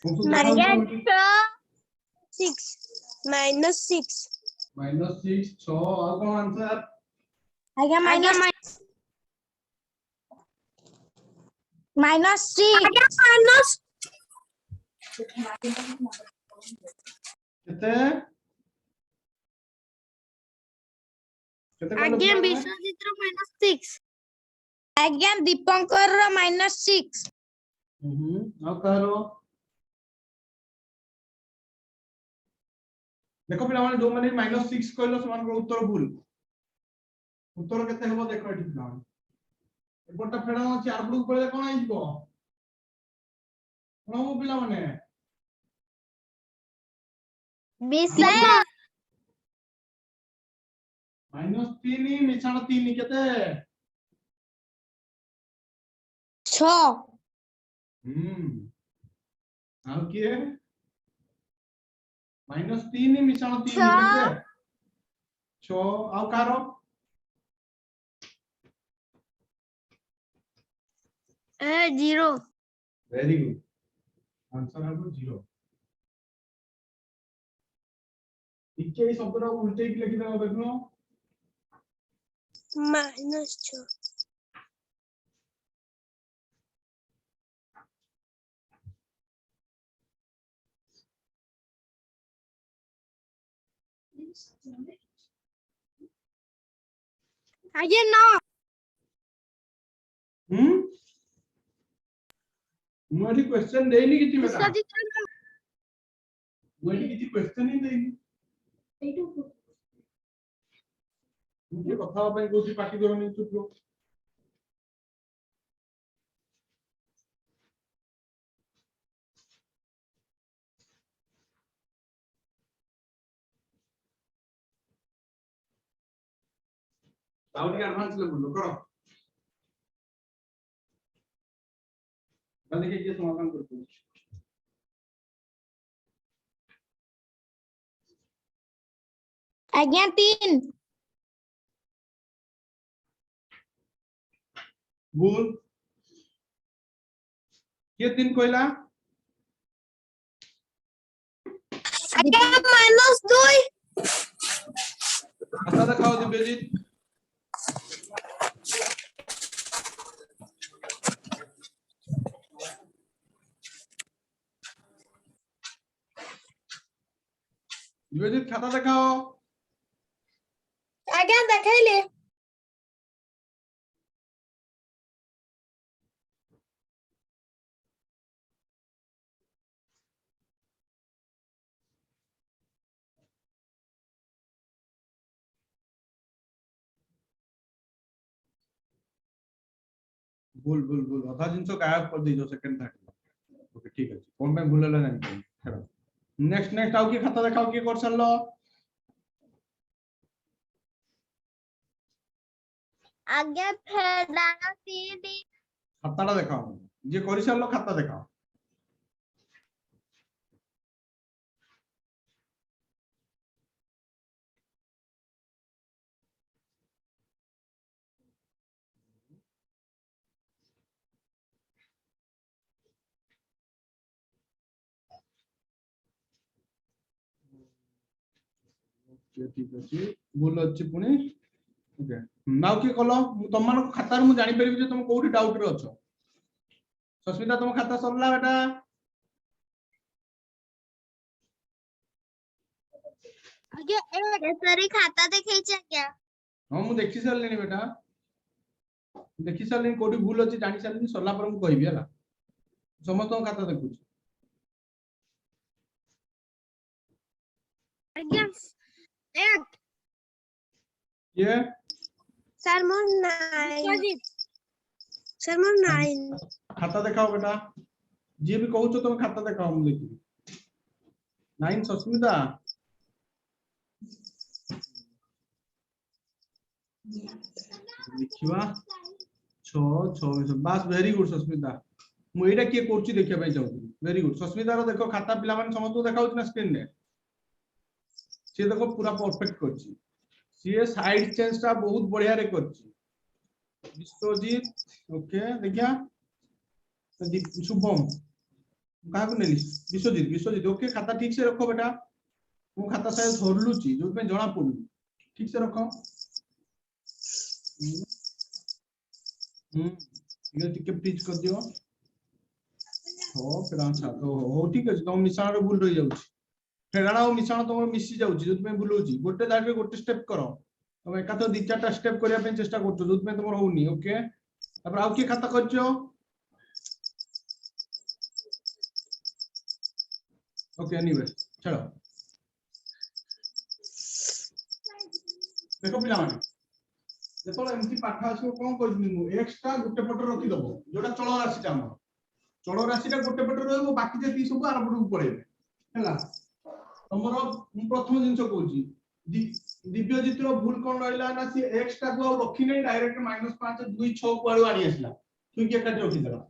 -6 6 और कौन आंसर आगे -6 केते केते कहलो आगे विश्वजित रो -6 आगे दीपंकर रो -6 और कहलो देखो पिला माने जो माने -6 कहलो समान को उत्तर भूल उत्तर केते हबो देखो एठी पिला माने एपटा फेडा अछि आरबडू पळे कोन आइबो कोन हो पिला माने 20 -3 मिछाण 3 केते 6 आउ किए -3 मिछाण 3 केते 6 आउ कारो ए 0 वेरी गुड आंसर है 0 इके ई शब्दटा उल्टे की लिखि देबो देखनो -6 आगे 9 मुझे क्वेश्चन देनी किछि बेटा विश्वजित मुझे किछि क्वेश्चन ही देनी मुझे कथा पे कोसी पार्टी करनी चुप रो ताऊ के एडवांस लेवल करो कल देखिए ये समाधान करते हैं आगे 3 बोल ये 3 कोइला आगे -2 अच्छा दिखाओ दिव्यजीत दिव्यजीत खाता दिखाओ आगे देखाइले बोल बोल बोल अधा जिंसो गायब कर दीजो सेकंड थर्ड ओके ठीक है कौन पे भूलला नहीं छाड़ो नेक्स्ट नेक्स्ट आउ की खाता दिखाओ की कर सरलो आगे फेडाना 3 खाताटा दिखाओ जे करि सरलो खाता दिखाओ ठीक अछि बोल अछि पुनी ओके नाउ की कलो तुम मान खाता मु जानि परबी जे तुम कोठी डाउट रे अछो सस्मिता तुम खाता सरला बेटा आगे सरी खाता देखै छै क्या हां मु देखि सरलेनी बेटा देखि सरलेनी कोठी भूल अछि जानि सरलेनी सरला पर मु कहिबी हला समस्त खाता देखु आगे 1 ये सर मोर 9 सर मोर 9 खाता दिखाओ बेटा जे भी कहू तुम खाता दिखाओ मु देखि 9 सस्मिता लिखिवा 6 6 बस वेरी गुड सस्मिता मु एटा के करछि देखिया पय चाहू वेरी गुड सस्मिता रो देखो खाता पिला माने समस्त देखाउ ना स्क्रीन रे से देखो पूरा परफेक्ट करछि सी साइड चेंज ता बहुत बढ़िया रे करछि विश्वजीत ओके देखिया शुभम काहाकू नेली विश्वजीत विश्वजीत ओके खाता ठीक से रखो बेटा मो खाता साइज धरलुची जो पे जणा पडु ठीक से रखो ये टिके प्लीज कर दियो हो फेरान छा तो हो ठीक है तुम मिश्रण रे भूल रही जाउची फेराना और मिश्रण तुम मिसी जाउची जो पे भूलुची गोटे दाग रे गोटे स्टेप करो तुम एका तो दि चारटा स्टेप करिया पे चेष्टा करछो जो पे तुम होउनी ओके तापर आउ की खाता करछो ओके एनीवे चलो देखो पिला माने देखो एमसी पाठ आसो कोन कहजनी मु एक्स्ट्रा गोटे पट रखि दबो जोटा चलो राशि ता हमर चलो राशि ता गोटे पट रहबो बाकी जे ती सब आर पट पड़ेबे हैला तमरो मु प्रथम जिंस कहूची दिव्यजित रो भूल कोन रहला ना सी एक्स्ट्रा को रखि नै डायरेक्ट -5 2 6 को आलू आनी आसला तू के काटी रखि देला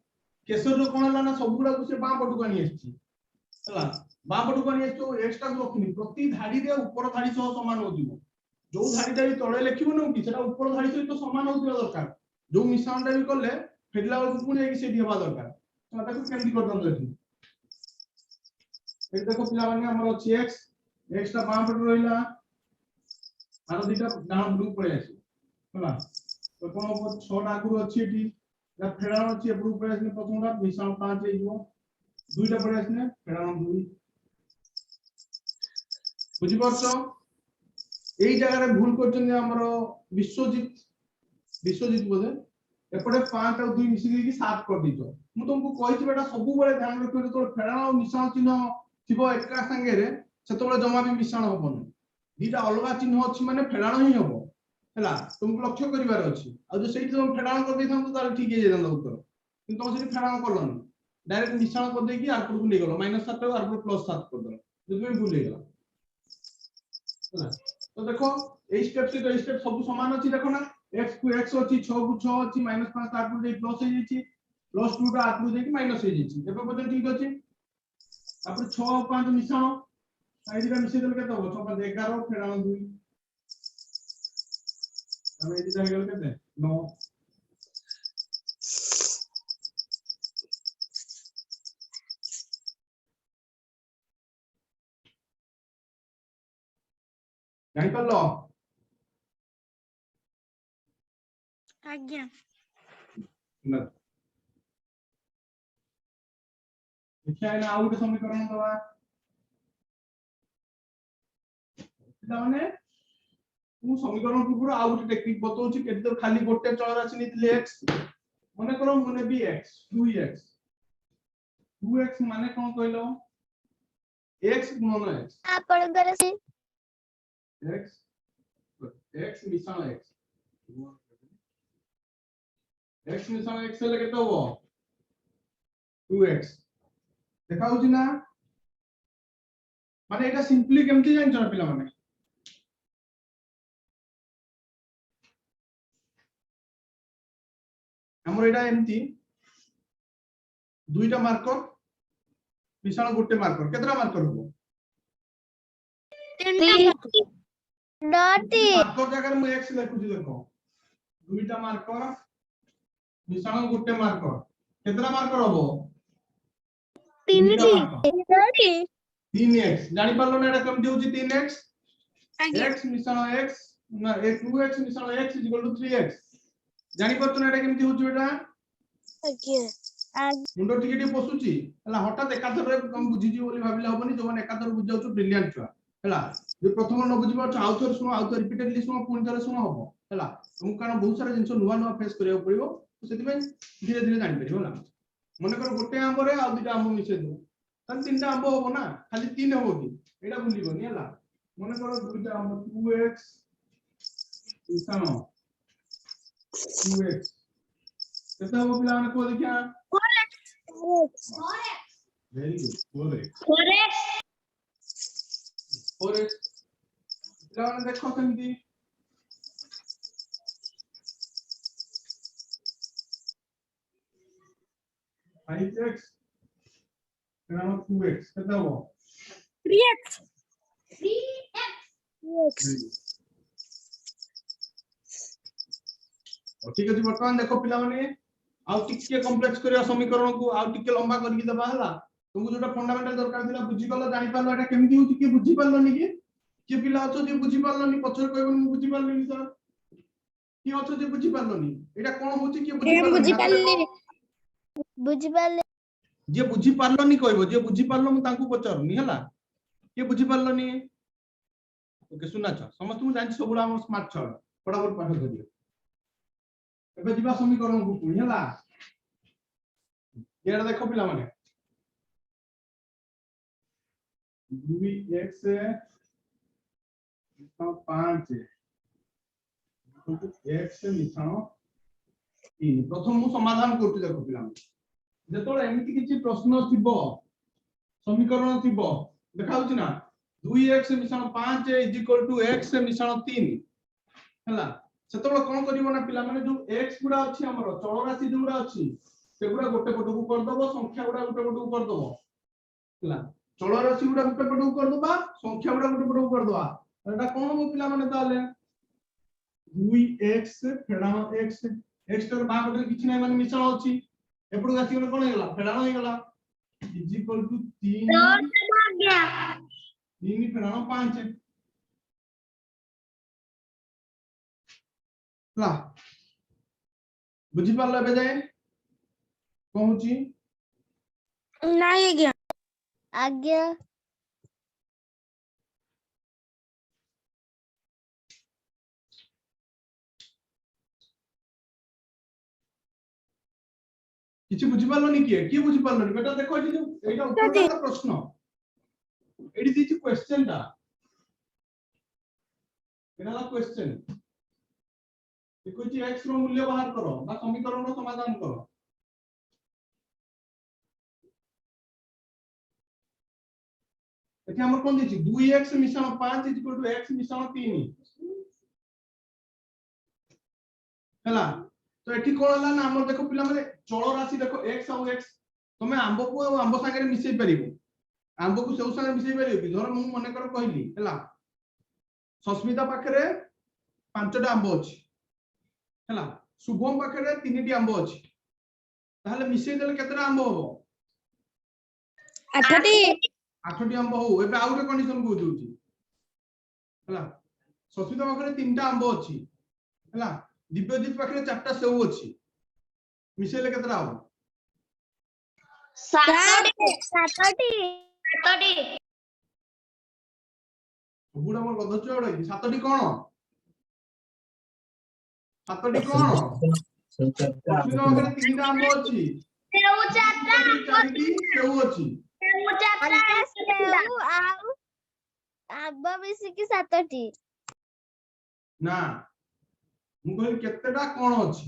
केसर रो कोन हला ना सब गुडा को से बा पट को आनी आछि हैला बा पट को आनी आछि तो एक्स्ट्रा को रखिनी प्रति धाड़ी रे ऊपर धाड़ी सह समान होजिवो जो धाड़ीटा भी तळे लिखिबो न कि सेटा ऊपर धाड़ी सहित समान होतिबा दरकार जो मिश्रणटा भी करले फेडला वाला पुणी एक सेठी हेबा दरकार तो ताको केमति कर दन एठी ए देखो पिला माने हमर अछि x टा बाम पट रहिला आरो दिटा डाउन ग्रुप पळे आसी होला तो कोन 6 टा आगु अछि एठी या फेडान अछि एपडू पळे आसी प्रथमटा मिश्रण 5 हे जिवो दुईटा पळे आसी फेडान 2 बुझि परछो এই জায়গায় ভুল করছেন আমরা বিশ্বজিৎ बोले এপটে 5 আর 2 মিশি দিয়ে 7 कर দিছো মু তোমাকে কইছি বেটা সবু বেলে ধ্যান রাখিও তো ফেড়াণ আর মিশ্রণ চিহ্ন থিবো একা संगे रे সেতবে জমা বি মিশ্রণ হবনি দুইটা অলগা চিহ্ন ଅଛି মানে ফেড়াণ হি হবো হেলা তোমাকে লক্ষ্য করিবার ଅଛି আর যে সেইটি তুমি ফেড়াণ করে দিছাম তো তাহলে ঠিক হয়ে যেত উত্তর কিন্তু তুমি সেটি ফেড়াণ করলনি ডাইরেক্ট মিশ্রণ করে দেই কি আর পুরো নিয়ে গেল -7 আর পুরো +7 করে দিল তুমি ভুল হয়ে গেল হেলা तो देखो ए स्टेप से तो स्टेप सब समान अछि देखो ना x को x अछि 6 को 6 अछि -5 8 को जे प्लस हे जेछि +2 टा 8 को जे कि माइनस हे जेछि एबे पदन ठीक अछि तापर 6 5 मिश्रण साइड का मिश्रण देल केते हो 6 5 11 फेरान 2 हम एदि जा गेल केते 9 जानि परलो आज्ञा न देखिए ना आउट समीकरण दवा माने मु समीकरण पूरा आउट टेक्निक बताउची केते तो खाली गोटे चल राशि नितले x माने करो माने भी x 2x माने कोन कहलो x गुणन x ଆପଣଙ୍କର ସେ x x मिश्रण x x मिश्रण x ले केते हो 2x देखा होची ना माने एटा सिंपली केमति जान छ पिला माने हमर एटा एमती दुईटा मार्कर मिश्रण गोटे मार्कर केतरा मार्कर हो डॉट मार्कर जगह में x लिखुची देखो दुईटा मार्कर मिश्रण गोटे मार्कर केतरा मार्कर हो 3x जानि पारलो ना एटा केमति होची 3x x मिश्रण x ना 2x मिश्रण x 3x जानि परतो ना एटा केमति होची बेटा मुंडो टिके टिके पसुची हला हठात एकाथर रे हम बुझिजी बोली भाबिला होबनी जो माने एकाथर बुझाउछु ब्रिलियंट छुआ हला जे प्रथम न बुझि पाछ आउथर सुनो आउथर रिपीटेडली सुनो पुन थरे सुनो हबो हला तुम कारण बहुत सारा जिंस नुवा नुवा फेस करियो पड़िबो सेति में धीरे धीरे जानि परिबो ना मने कर गोटे आंब रे आ दुटा आंब मिसे दो तन तीनटा आंब होबो ना खाली तीन होबो कि एटा भूलिबोनी हला मने कर दुटा आंब 2x इसानो 2x केते होबो पिला माने को देखिया वेरी गुड 4x पिला माने देखो केमती 5x पिला माने 2x केते होबो 3x ठीक अछि वर्तमान देखो पिला माने आउ टिके कॉम्प्लेक्स करिया समीकरण को आउ टिके लंबा करके दबा हला तुमको जोटा फंडामेंटल दरकार थिला बुझी पालो जानि पालो एटा केमिति होची कि बुझी पालोनी कि पिला अछो जे बुझी पालोनी पछर कहबो मु बुझी पालोनी सर कि अछो जे बुझी पालोनी एटा कोन होची कि बुझी पालोनी बुझी पाले जे बुझी पालोनी कहबो जे बुझी पालो मु तांको पचरनी हला के बुझी पालोनी ओके सुना छ समस्त मु जानि सबुला हम स्मार्ट छ फटाफट पाठ करियो एबे दिबा समीकरण को पुनी हला एटा देखो पिला माने 2x 5 x मिश्रण 3 प्रथम मु समाधान करते देखो पिला जेतोळे एमिति किछि प्रश्न थिबो समीकरण थिबो देखाउछि ना 2x मिश्रण 5 x मिश्रण 3 हला सेतोळे कोन करिवो ना पिला माने जो x गुडा अछि हमर चल राशि जोडा अछि सेगुडा गोटे पटकू कर दबो संख्या गुडा गोटे पटकू कर दबो हला चल राशि गुडा गोटे पटकू कर दबा संख्या गुडा गोटे पटकू कर दबा एटा कोन हो पिला माने ताले 2x फेडाण x x तर बा पटरे किछि नै माने मिश्रण अछि एपडू आसी गले कोन हेला फेडाण होई गला इज इक्वल टू 3 3 फेडाण 5 ला बुझी पारला बे जाय कहूची नहीं आज्ञा आज्ञा किछि बुझी पारलोनी की बुझी पारलोनी बेटा देखो एठी जो एटा उत्तर का प्रश्न एठी दिछि क्वेश्चन ता एटा ला क्वेश्चन देखो जी x रो मूल्य बाहर करो बा समीकरण रो समाधान करो एठी हमर कोन दिछि 2x मिश्रण 5 x मिश्रण 3 हला तो एठी कोन हला ना हमर देखो पिला माने चल राशि देखो x और x तमे आंबो को आंबो संगे मिसै परिबो आंबो को सेउ संगे मिसै परिबो कि धर मु मने कर कहली हला सस्मिता पाखरे 5टा आंबो अछि हला शुभम पाखरे 3टी आंबो अछि ताहले मिसै देले केतरा आंबो होबो 8टी आंबो हो एबे आउटे कंडीशन को दोछि हला सस्मिता पाखरे 3टा आंबो अछि हला दिव्यजीत पाखरे 4टा सेउ अछि मिसैले केतरा हो 7टी बुडा मोर गध चोड़ा कि 7टी कोन 7टी कोन सस्मिता पाखरे 3टा आंबो अछि सेउ 4टा 4टी सेउ अछि सेउ 4टा सेउ आउ आंबो मिसी की 7टी ना मु कहली केतेटा कोन अछि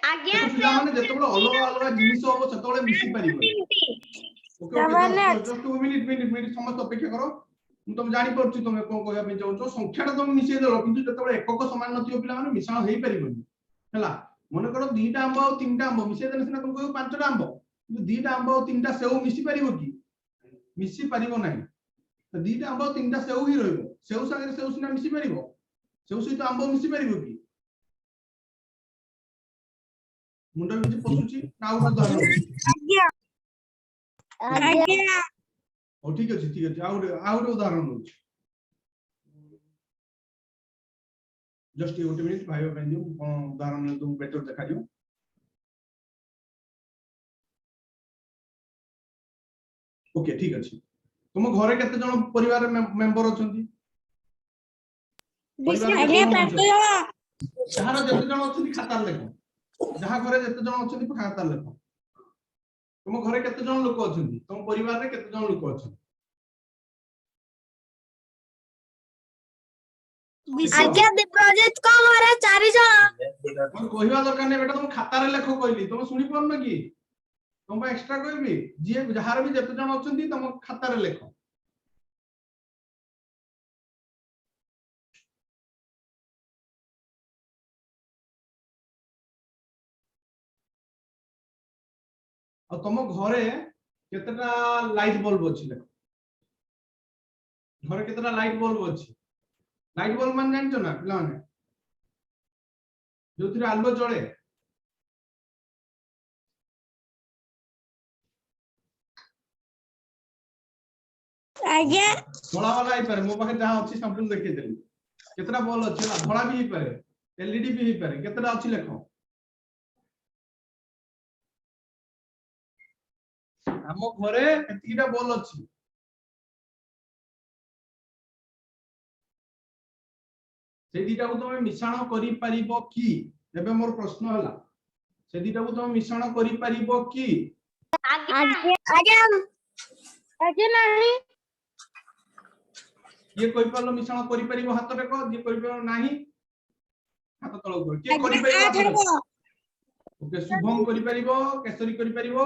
आज्ञा पिला माने जेतबेले अलग अलग जिनिस होबो सेतबेले मिसी परिबो ओके ओके जस्ट 2 मिनिट समस्त अपेक्षा करो मु तुम जानि परछु तुमे कोन कहया पे जाउछो संख्याटा तुम मिसै देलो किंतु जेतबेले एकक समान नथियो पिला माने मिश्रण हेई परिबोनी हला मने करो 2टा आंबो और 3टा आंबो मिसै देले सिना तुम कहयो 5टा आंबो किंतु 2टा आंबो और 3टा सेउ मिसी परिबो कि मिसी परिबो नाही तो 2टा आंबो और 3टा सेउ ही रहइबो सेउ संगे सेउ सिना मिसी परिबो सेउ सहित आंबो मिसी परिबो कि मुंडा किछि पसुची ना उडो उदाहरण आज्ञा ओ ठीक अछि आउडो उदाहरण होछि जस्ट 1 मिनिट भाइयो पे दियो कोन उदाहरण तुम बेटर देखा दियो ओके ठीक अछि तुम घरे केते जण परिवार मेंबर अछंती आज्ञा 5 जण जहार जते जण अछंती खाता लेखो जहा घरे जते जण अछंती खाता लेखो तुम घरे केते जण लोक अछंती तुम परिवार रे केते जण लोक अछंती आज्ञा प्रोजेक्ट को हमारे 4 जण तुम कहिबा दरकार नै बेटा तुम खाता रे लेखो कहली तुम सुनि परन कि तुम एक्स्ट्रा कहबी जे जहार भी जते जण अछंती तुम खाता रे लेखो आ तुम घरे केतेटा लाइट बल्ब अछि देखो घरे केतेटा लाइट बल्ब अछि लाइट बल्ब मान जानछो ना पिला माने जोथिरे आलो जळे आज्ञा धला वाला ही पारे मो पाखे जहां अछि संपूर्ण देखि देली केतरा बॉल अछि ना धला भी ही पारे एलईडी भी ही पारे केतरा अछि लेखो हम घरे एतिटा बॉल अछि से दिटा को तुम मिश्रण करि परिबो की एबे मोर प्रश्न हला से दिटा को तुम मिश्रण करि परिबो की आज्ञा आज्ञा नहीं ये कोइ परलो मिश्रण करि परिबो हाथ रे को जे करि परलो नाही हाथ तळ को के करि परिबो हाथ रे ओके शुभम करि परिबो केसरी करि परिबो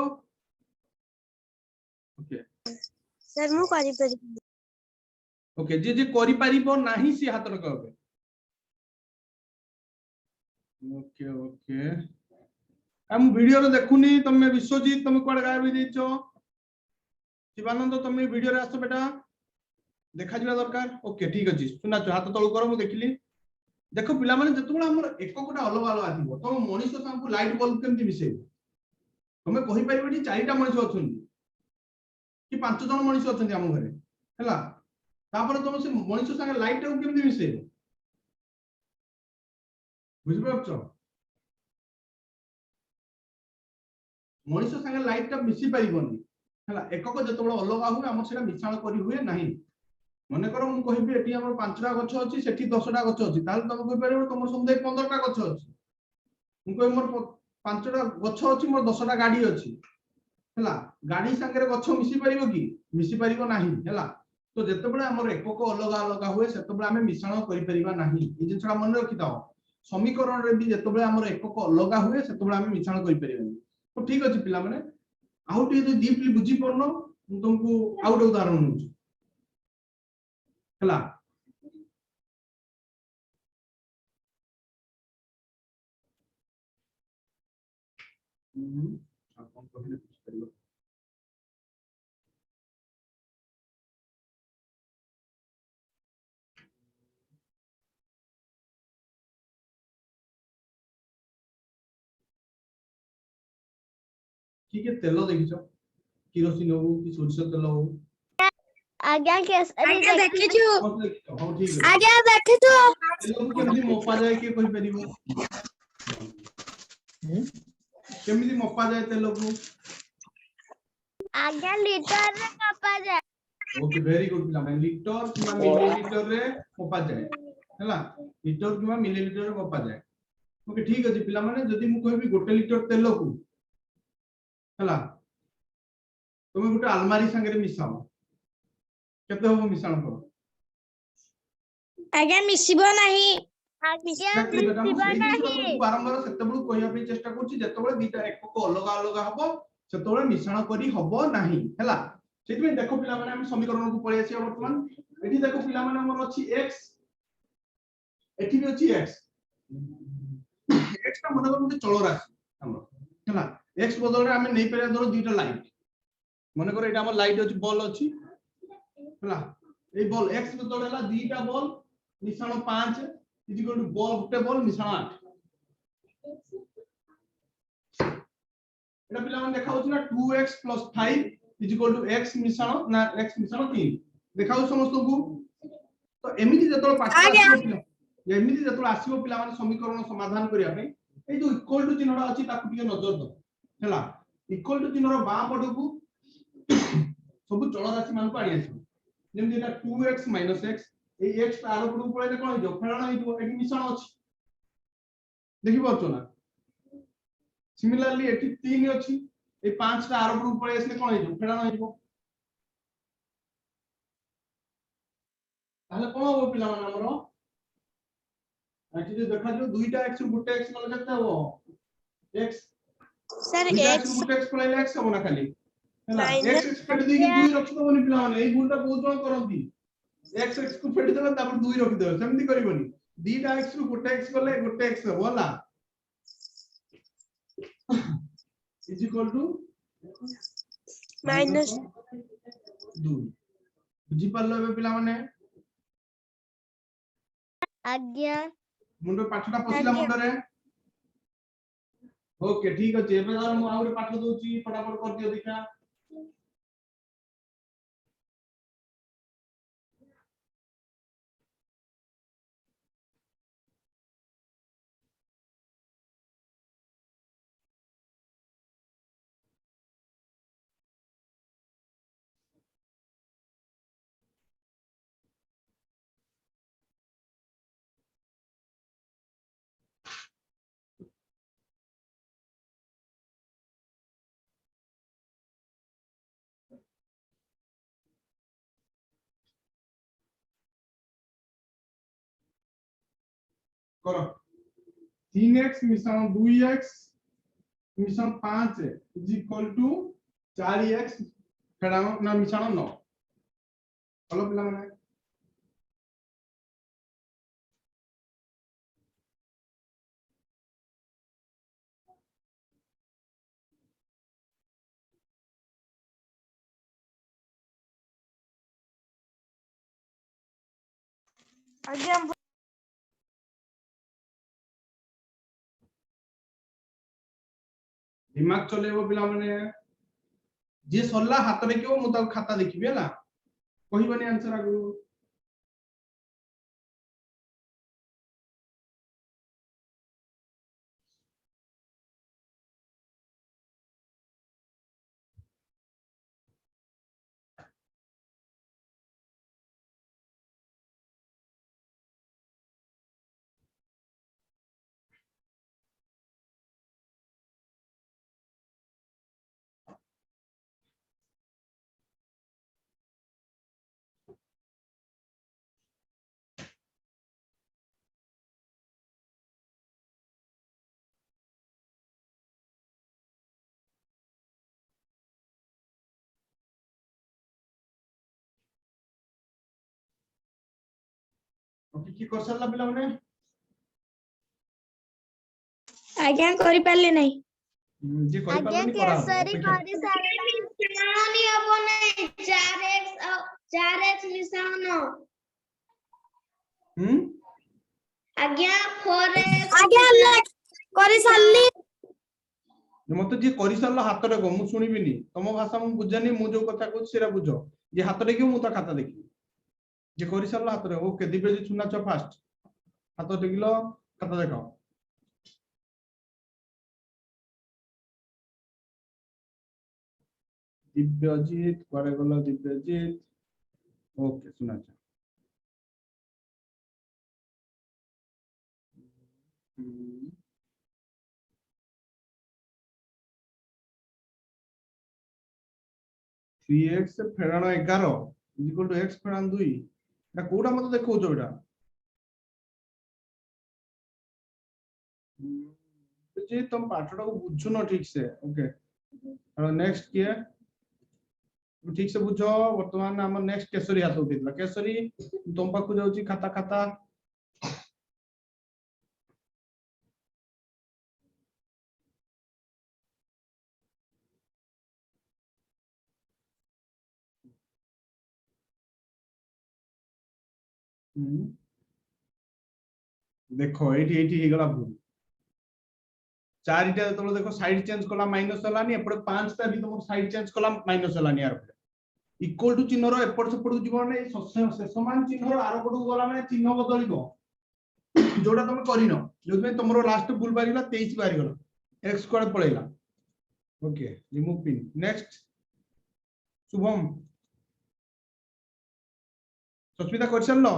ओके सर मु करि परि ओके जे करि परिबो नाही सी हाथ रे को ओके ओके हम वीडियो रे देखुनी तमे विश्वजीत तमे कोड गायब देइछो शिवानंद तमे वीडियो रे आसो बेटा देखा जिबा दरकार ओके ठीक अछि सुना छ हाथ तळ करो मु देखिली देखो पिला माने जतबोला हमर एक कोटा अलग अलग आथिबो तो मनीष सांगु लाइट बल्ब केमति मिसे तमे कहि परिबो चारिटा मनीष अछन कि पांच जन मनीष अछन हम घरे हला तापर तुम से मनीष संगे लाइट केमति मिसे बुझि परछो मनीष संगे लाइट टा मिसी परिबोनी हला एकक जतबोला अलग हुए हम सेटा मिश्रण करि हुए नाही मने करो मु कहिबी एटी हमर 5टा गछ अछि सेठी 10टा गछ अछि ताल तमे कहि परिबो तमर समुदाय 15टा गछ अछि मु कहि मोर 5टा गछ अछि मोर 10टा गाडी अछि हला गाडी संगे गछ मिसी परिबो की मिसी परिबो नाही हला तो जतबेला हमर एकक अलग अलग हुए सेतबेला हमें मिश्रण करि परिबा नाही ई जिनसडा मन रखि ताओ समीकरण रे भी जतबेला हमर एकक अलग हुए सेतबेला हमें मिश्रण करि परिबा तो ठीक अछि पिला माने आउट ये डीपली बुझी परनो मु तुमको आउट उदाहरण नु हला आपण कहले बुझी परिबो ठीक है तेल देखिछो किरोसिन हो कि सोरिष तेल हो आज्ञा केसरी आज्ञा देखिछु हां ठीक है आज्ञा देखिछु तेल को केमि मपा जाय के कहि परिबो केमि मपा जाय तेल को आज्ञा लीटर रे मपा जाय ओके वेरी गुड पिला मैं लीटर किबा मिलीलीटर रे मपा जाय हला लीटर किबा मिलीलीटर रे मपा जाय ओके ठीक अछि पिला माने जदी मु कहबी 1 लीटर तेल को हला तुम गोटे अलमारी संगे मिसाओ केते हो मिश्रण करो आज्ञा मिसिबो नाही आज्ञा एक्जेक्टली बेटा मु मिसिबा सेही जिनिस नाही बारंबार सेते बळु कहिया पे चेष्टा करछि जेतेबेले दीटा एकक अलग अलग हबो सेतेबेले मिश्रण करी हबो नाही हैला सेति में देखो पिला माने हम समीकरण को पळै आछि वर्तमान एठी देखो पिला माने हमर अछि x एठी भी अछि x x ता मन कर चलो राशि हमर हैला x बदल रे हमें नै पेरे धरो दीटा लाइट मन कर एटा हमर लाइट अछि बॉल अछि हैला ए बॉल x बदल हैला दीटा बॉल मिश्रण 5 is equal to ball Gute ball मिश्रण 8 एटा पिला मन देखा होछि ना 2x 5 is equal to x मिश्रण ना x मिश्रण 3 देखाउ समस्त को तो एमिति जतल पाठ आसीबो पिला एमिति जतल आसीबो पिला माने समीकरण समाधान करिया पे ए जो इक्वल टू चिन्हडा अछि ताकु टिके नजर दो हैला इक्वल टू चिन्हर बा पड को सब चल राशि मान को आनी आछो जेमि एटा 2x x ए x तार पड को पळे कोन जो फेळण हितो एटी मिश्रण अछि देखि परछो ना सिमिलरली एटी 3 अछि ए 5 टा आर पड को पळे आसले कोन हितो फेळण हितो ताले कोन हो पिला मान हमरो एटी जे देखा जो दुईटा x गुटे x मतलब केते हो x सर x गुटे x पळे x हो ना खाली हैला x x फेट देकी 2 रखि दबनी पिला माने एई गुणटा बहुत जण करंती x x को फेट देबा तापर 2 रखि देबा सेमति करिवनी दीटा x रु गुटे x गले गुटे x हो होला इज इक्वल टू माइनस 2 बुझी पारलो बे पिला माने आज्ञा मुंडो पाठटा पसिला मुंडो रे ओके ठीक अछि एबे मु आउर पाठ दोची फटाफट कर दियो देखा करो 3x मिश्रण 2x मिश्रण 5 इज इक्वल टू 4x फेडानो ना मिश्रण 9 चलो पिला माने आज्ञा दिमाग चलेबो पिला माने जे सरला हाथ रे क्यों मु खाता देखिबे हला कहिबनी आंसर आगु ओके की कर सरला पिला माने आज्ञा करि पारले नै जे करि आज्ञा पालनी करा केसरी अपेक्षा करी सारा नहीं हबो नहीं 4x मिश्रण 9 आज्ञा 4x आज्ञा करि सारली मते जे करि सरला हाथ रे को मु सुनिबिनी तम भाषा मु बुझानी मु जो कथा को सेरा बुझो जे हाथ रे क्यों मु ता खाता देखि जे करि सरला हाथ रे ओके दिबे जे सुना छ फास्ट हाथ टेकिलो खाता देखाओ दिव्यजीत कुआडे गलो दिव्यजीत ओके सुना छ 3x फेरानो 11 इक्वल टू x फेरानो 2 एटा कोडा मते देखौ छ एटा जे तुम पाठटा को बुझु न ठीक से ओके और नेक्स्ट किया ठीक से बुझो वर्तमान हम नेक्स्ट केसरी हाथ उठितला केसरी तुम पाखु जाउची खाता खाता देखो एटी हे गला भूल चारिटा तो देखो साइड चेंज कला माइनस हलानी एपडे पांचटा भी तुम साइड चेंज कला माइनस हलानी यार इक्वल टू चिन्ह रो एपड सेपड जीव ने समान चिन्ह रो आर पडू गला माने चिन्ह बदलिबो जोडा तुम करिनो जोदमे तुमरो लास्ट भूल बारिला 23 बारी गला x स्क्वायर पळेला okay remove pin next Shubham Sasmita question लो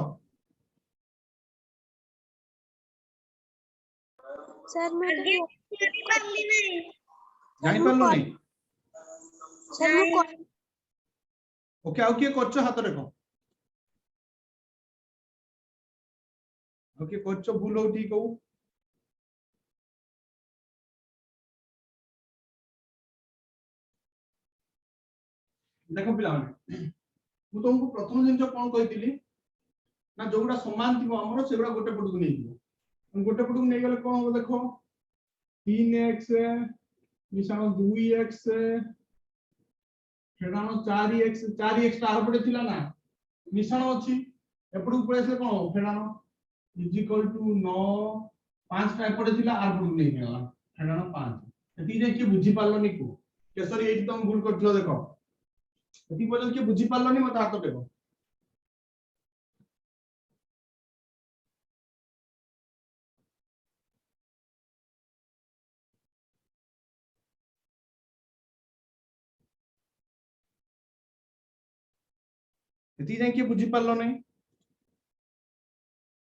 सर मैं करी पारली नहीं जानि पालो नहीं सर मु ओके आउ के करछो हाथ रे को ओके करछो भूल हो ठीक हो देखो पिला माने मु तुमको प्रथम दिन कोन कहितली ना जोगुडा समान थिबो हमरो सेगुडा गोटे पटकु नै दियो हम गोटे पटकु नै गेले कोन हो देखो 3x मिश्रण 2x फेडानो 4x तार पटे थिला ना मिश्रण अछि एपटु पळे से कोन फेडानो इज इक्वल टू 9 5 टा एपटे थिला आर पटकु नै गेला फेडानो 5 एती जे कि बुझी पारलो नि को केसरी एठी तुम भूल करथलो देखो एती बोलन कि बुझी पारलो नि मत हाथ देखो एती जे कि बुझी पारलो नै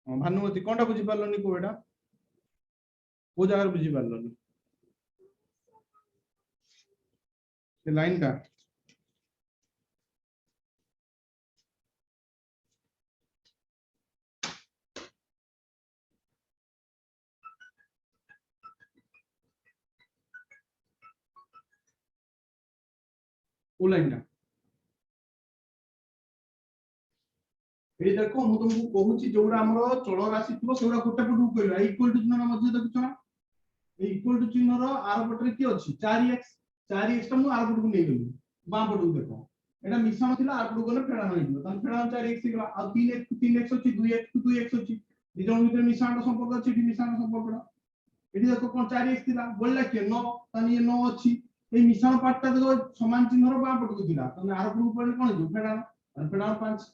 भानुमती कोनटा बुझी पारलो नि को बेटा को जगह बुझी पारलो नि ये लाइन का को लाइन ये देखो मु तुमको कहूची जोरा हमरो चल राशि थिबो सेउरा गोटे पटू करियो इक्वल टू चिन्ह मध्ये देखुछ ना इक्वल टू चिन्ह रो आर पटरे की अछि 4x 4x त मु आर पटू नै गली बाम पटू देखो एटा मिश्रण थिला आर पटू गले फेडान होइबो तन फेडान 4x गला आ 3x 3x अछि 2x 2x अछि दि जण भितर मिश्रण संपर्क अछि दि मिश्रण संपर्क एठी देखो कोन 4x थिला बोलला के 9 तन ये 9 अछि ए मिश्रण पार्टटा देखो समान चिन्ह रो बाम पटू थिला तन आर पटू पड़ले कोन जो फेडान 5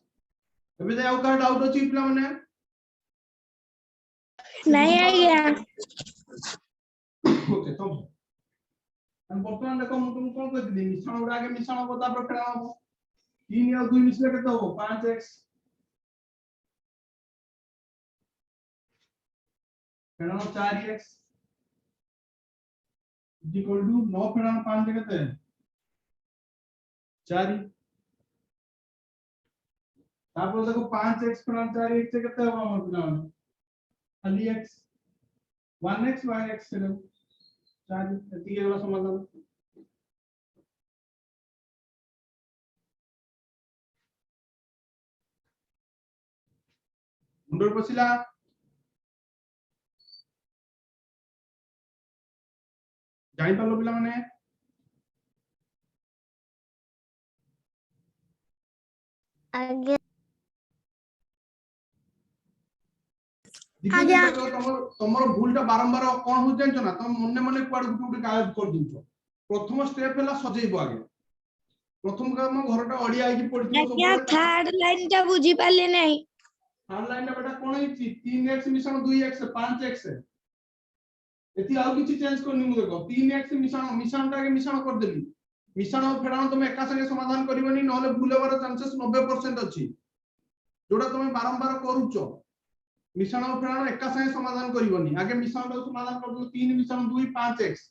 अबे दे आउ का डाउट अछि पिला माने नहीं आज्ञा ओके तो हम वर्तमान देखो मु तुम कोन कहतिली मिश्रण उडा के मिश्रण बता पर फेडा हो 3 और 2 मिश्रण केते हो 5x फेडा 4x इक्वल टू 9 फेडा 5 केते 4 तापर देखो 5x फेडा 4x केते हो हमर पिला माने खाली x 1x yx चलो 4 एती वाला समाधान मुंडर पसिला जाई पालो पिला माने आगे आज्ञा तमर भूलटा बारंबार कोन हो जाय ना तुम मने मने क्वाड गुटे गायब कर दियो प्रथम स्टेप हैला सजेइबो आगे प्रथम काम घरटा अडिया आइकी पड़थिबो सब आज्ञा थर्ड लाइन टा बुझी पाले नहीं थर्ड लाइन बेटा कोन हिची 3x मिश्रण 2x 5x एती आउ किछि चेंज करनी मु देखो 3x मिश्रणटा के मिश्रण कर देली मिश्रण और फेडाण तुम एका संगे समाधान करबनी नहले भूल होबार चांसेस 90% अछि जोडा तुम बारंबार करूचो मिश्रण और फेडाण एका संगे समाधान करबनी आगे मिश्रण और समाधान कर 3 मिश्रण 2 5x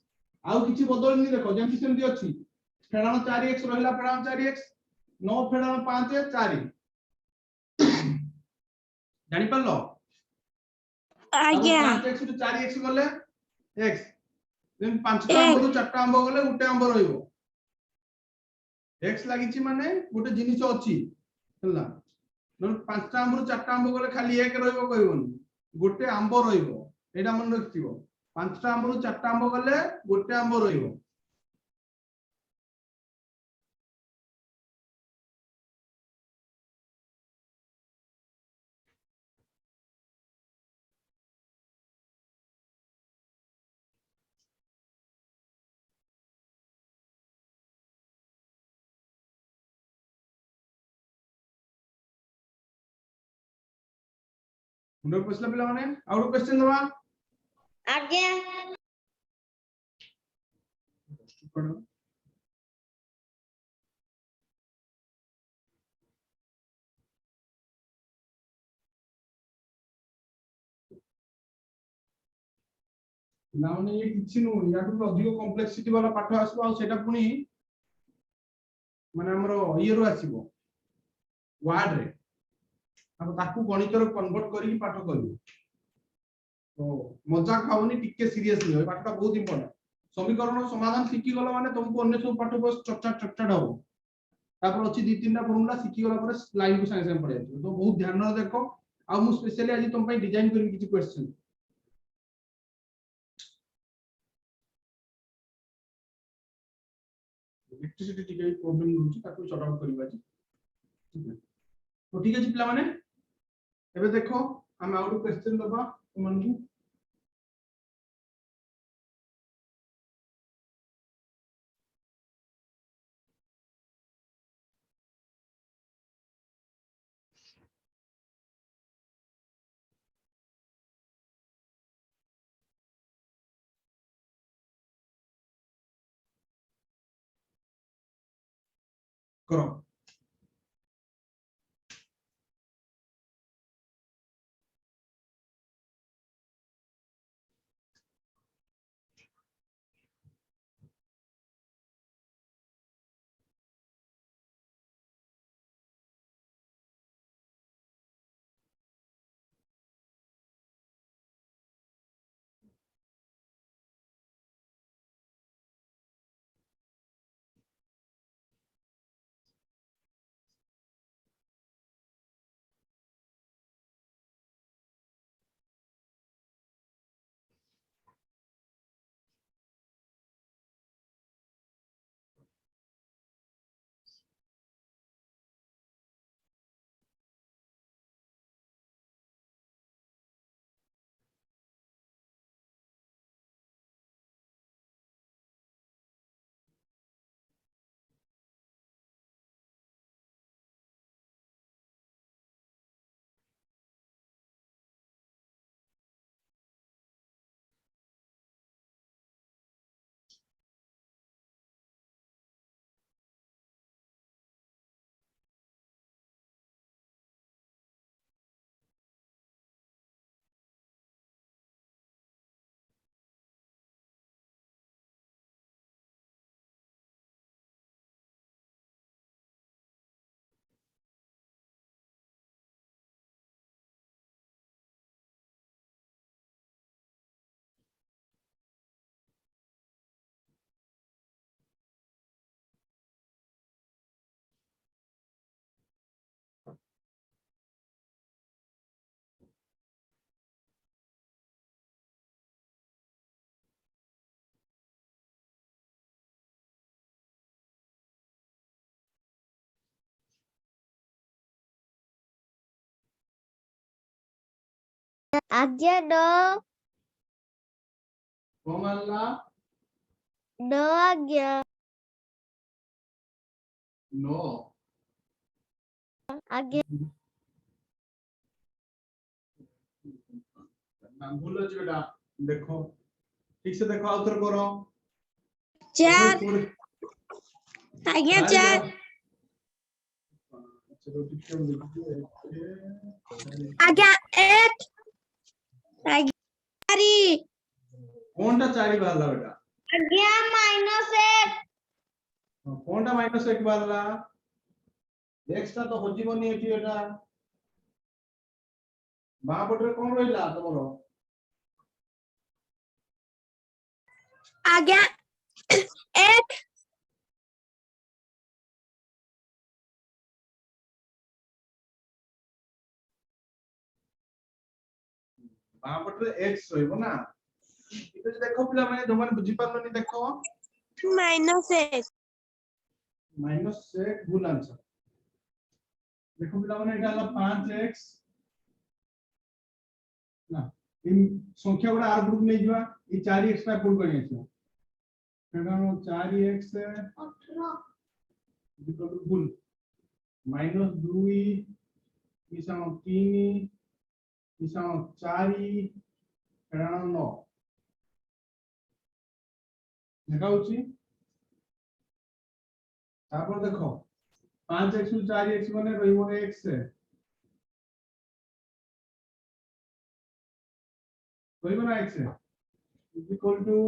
आउ किछि बदलनी देखो जेमति सेमति अछि फेडाण 4x रहिला फेडाण 4x 9 फेडाण 5 4 जानि पल्लो आज्ञा 5x टू 4x गले x देन 5 टा आंब 4 टा आंब गले गुटे आंब रहिबो x लागिछि माने गुटे जिनिस अछि हला न 5 टा आंब 4 टा आंब गले खाली 1 रहिबो कहबोनी गुटे आंब रहिबो एटा मन रखथिबो 5 टा आंब 4 टा आंब गले गुटे आंब रहिबो मुंडर पसला पिला माने आउट क्वेश्चन दवा आज्ञा पढ़ो ना माने ये किछि नु याटु अधिक कॉम्प्लेक्सिटी वाला पाठ आसबो आ सेटा पुनी माने हमरो इयरो आसीबो वर्ड रे अब ताकू गणित रो कन्वर्ट करी पाठ करियो तो मजाक खावनी टिके सीरियस नहीं हो पाठटा बहुत इंपोर्टेंट समीकरण समाधान सिखि गलो माने तुमको अन्य सब पाठ बस चट हो तापर अछि दि तीनटा फॉर्मूला सिखि गला पर लाइन को संगे संगे पढ़ै तो बहुत ध्यान रे देखो आ मु स्पेशली आज तुम पे डिजाइन करी किछि क्वेश्चन इलेक्ट्रिसिटी टिके प्रॉब्लम होछि ताकू सॉर्ट आउट करबा छी ठीक है तो ठीक अछि पिला माने एबे देखो हम आउट क्वेश्चन दबा तुमन को करो आज्ञा 9 कौन वाला 9 आज्ञा 9 आज्ञा नाम भूल अछि बेटा देखो ठीक से देखो आउटर करो 4 आज्ञा 4 आज्ञा 8 आज्ञा 3 कोनटा 4 बारला बेटा आज्ञा -1 कोनटा -1 बारला x टा तो होजीबनी एठी बेटा बा पटरे कोन रहिला तमरो आज्ञा 8 बा पटरे x रहइबो ना इते देखो पिला माने दोमान बुझी पारलनी देखो -1 -1 भूल आंसर देखो पिला माने एटा 5x ना इन संख्या गुडा आर ग्रुप नै जिवा ई 4x टा पुल करि आछो एटा 4x 18 बिल्कुल भूल -2 मिसाण 3 मिसाण 4 एटा 9 देखा होची तापर देखो 5x उ 4x बने रहिबो x रहिबो ना x इक्वल टू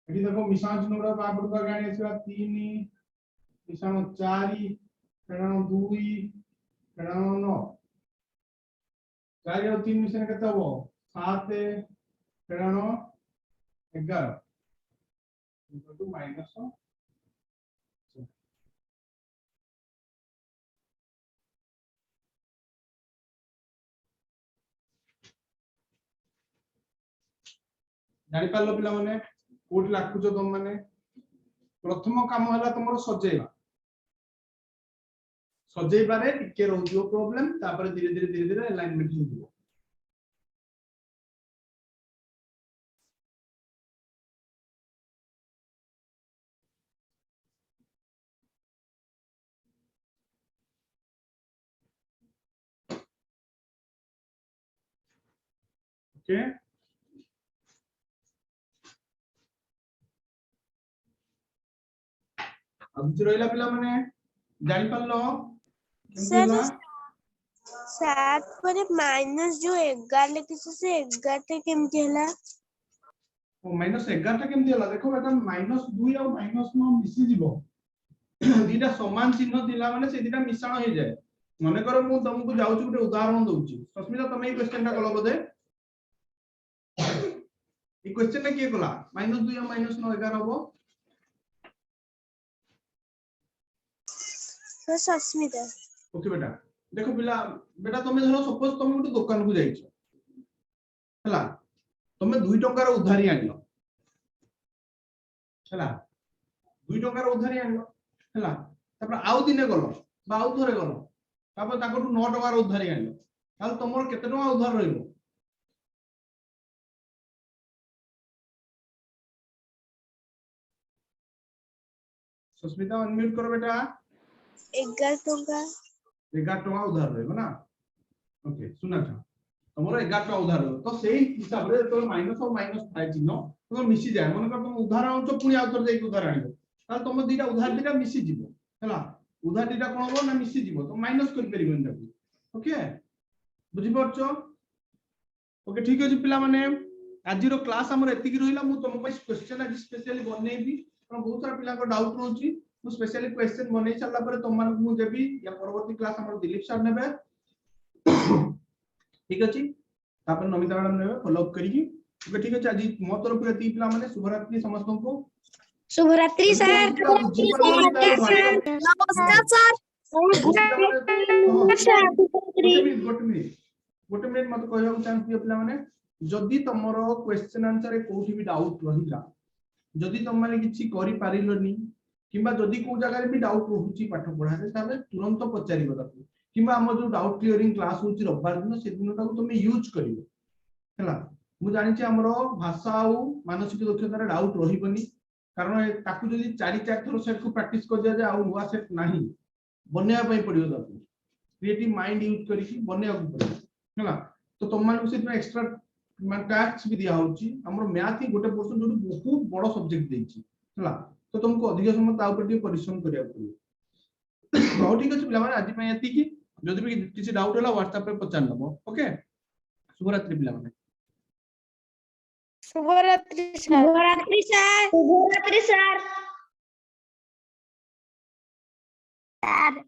एठी देखो मिसाण चिन्हरा बापड़ का गाणी आछवा 3 मिसाण 4 एटा 2 एटा 9 4 और 3 मिसाण केते हबो 7 एटा 11 इक्वल टू माइनस जानि पालो पिला माने कोट लाखुचो तुम माने प्रथम काम हला तमरो सजेइबा सजेइबारे टिके रहउजो प्रॉब्लम तापर धीरे धीरे अलाइनमेंट होइबो ओके अब जो रहिला पिला माने जानि पालो सर 7 पर माइनस जो 11 लिखिस से 11 टे केमति हला ओ -11 टा केमति हला देखो बेटा -2 और -9 मिसी जीवो दीटा समान चिन्ह दिला माने से दीटा मिश्रण हो जाए मने करो मु तुमको जाउछु गुटे उदाहरण दउची सस्मिता तमे ई क्वेश्चन टा कलो बदे ई क्वेश्चन ने के कला -2 और -9 11 होबो सर सस्मिता ओके बेटा देखो पिला बेटा तुम धरो सपोज तुम गोटे दुकान को जाइछो हला तुम 2 टंकार उधारी आनिलो हला 2 टंकार उधारी आनिलो हला तापर आउ दिने गलो बा आउ थरे गलो तापर ताकटू 9 टंकार उधारी आनिलो ताल तुमर केते टंका उधार रहिबो सुस्मिता अनम्यूट करो बेटा 11 टंका 11 टंका उधार रहिबो ना ओके सुना था तमरो 11 टंका उधार रहिबो तो सेही हिसाब रे तो माइनस और माइनस थाय चिन्ह तो मिसी जाय मन कर तुम उधार आउछ पुनी आउ तर जाई उधार आनिबो ताल तुम दीटा उधार दीटा मिसी जीवो हला उधार दीटा कोन हो ना मिसी जीवो तो माइनस कर परिबन ताकू ओके बुझि परछो ओके ठीक अछि पिला माने आज रो क्लास हमर एति की रहिला मु तुम पई क्वेश्चन आज स्पेशली बनेबी कारण बहुत सारा पिला को डाउट रहउची मु स्पेशली क्वेश्चन बनै चला पर तुम मान मु जेबी या परवर्ती क्लास हमर दिलीप सर नेबे ठीक अछि तापर नमिता मैडम नेबे फॉलो अप करी ओके ठीक अछि आज मो तरफ रे ती पिला माने शुभरात्रि समस्त को शुभरात्रि सर नमस्कार सर गोटे मिनिट मत कहया चाहती पिला माने जदी तमरो क्वेश्चन आंसर रे कोठी भी डाउट रहिला जदी तुम माने किछि करि पारिलोनी किबा जदी को जगह रे भी डाउट रहउची पाठ पढा रे ताले तुरंत पचारिबो ताकू किबा हम जो डाउट क्लियरिंग क्लास होची रविवार दिन से दिन ताकू तुम यूज करिवो हैला मु जानि छी हमरो भाषा आ मानसिक दक्षता रे डाउट रहिबनी कारण ताकू जदी 4-4 थरो सेट को प्रैक्टिस कर दिया जाय आ हुआ सेट नाही बन्या पई पडियो ताकू क्रिएटिव माइंड यूज करिकी बन्या को पडियो हैला तो तुम मान से एक्स्ट्रा मान टास्क भी दिया होची हमरो मैथ ही गोटे पोर्शन जो बहुत बड़ सब्जेक्ट देची हैला तो तुमको अधिक समय ता ऊपर परिश्रम करिया पड़ियो बहुत ठीक अछि पिला माने आज पई एति की जदी भी किसी डाउट होला व्हाट्सएप पे पचार नबो ओके शुभरात्रि पिला माने शुभरात्रि सर। शुभरात्रि सर। शुभरात्रि सर। सर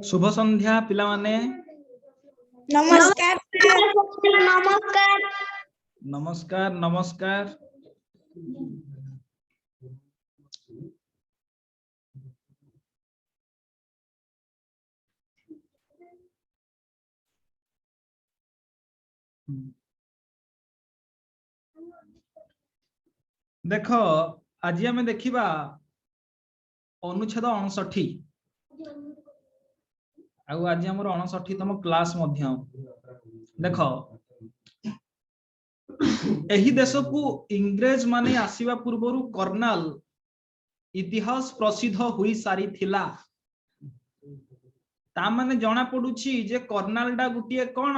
शुभ संध्या पिला माने नमस्कार सर। नमस्कार। नमस्कार नमस्कार देखो आज आम देखा अनुच्छेद 59 आज आम 59तम क्लास देख एही देश को इंग्रेज माने आसीबा पूर्वरु कर्नाल इतिहास प्रसिद्ध हुई सारी थिला ता माने जना पडुची जे कर्नालटा गुटिए कोन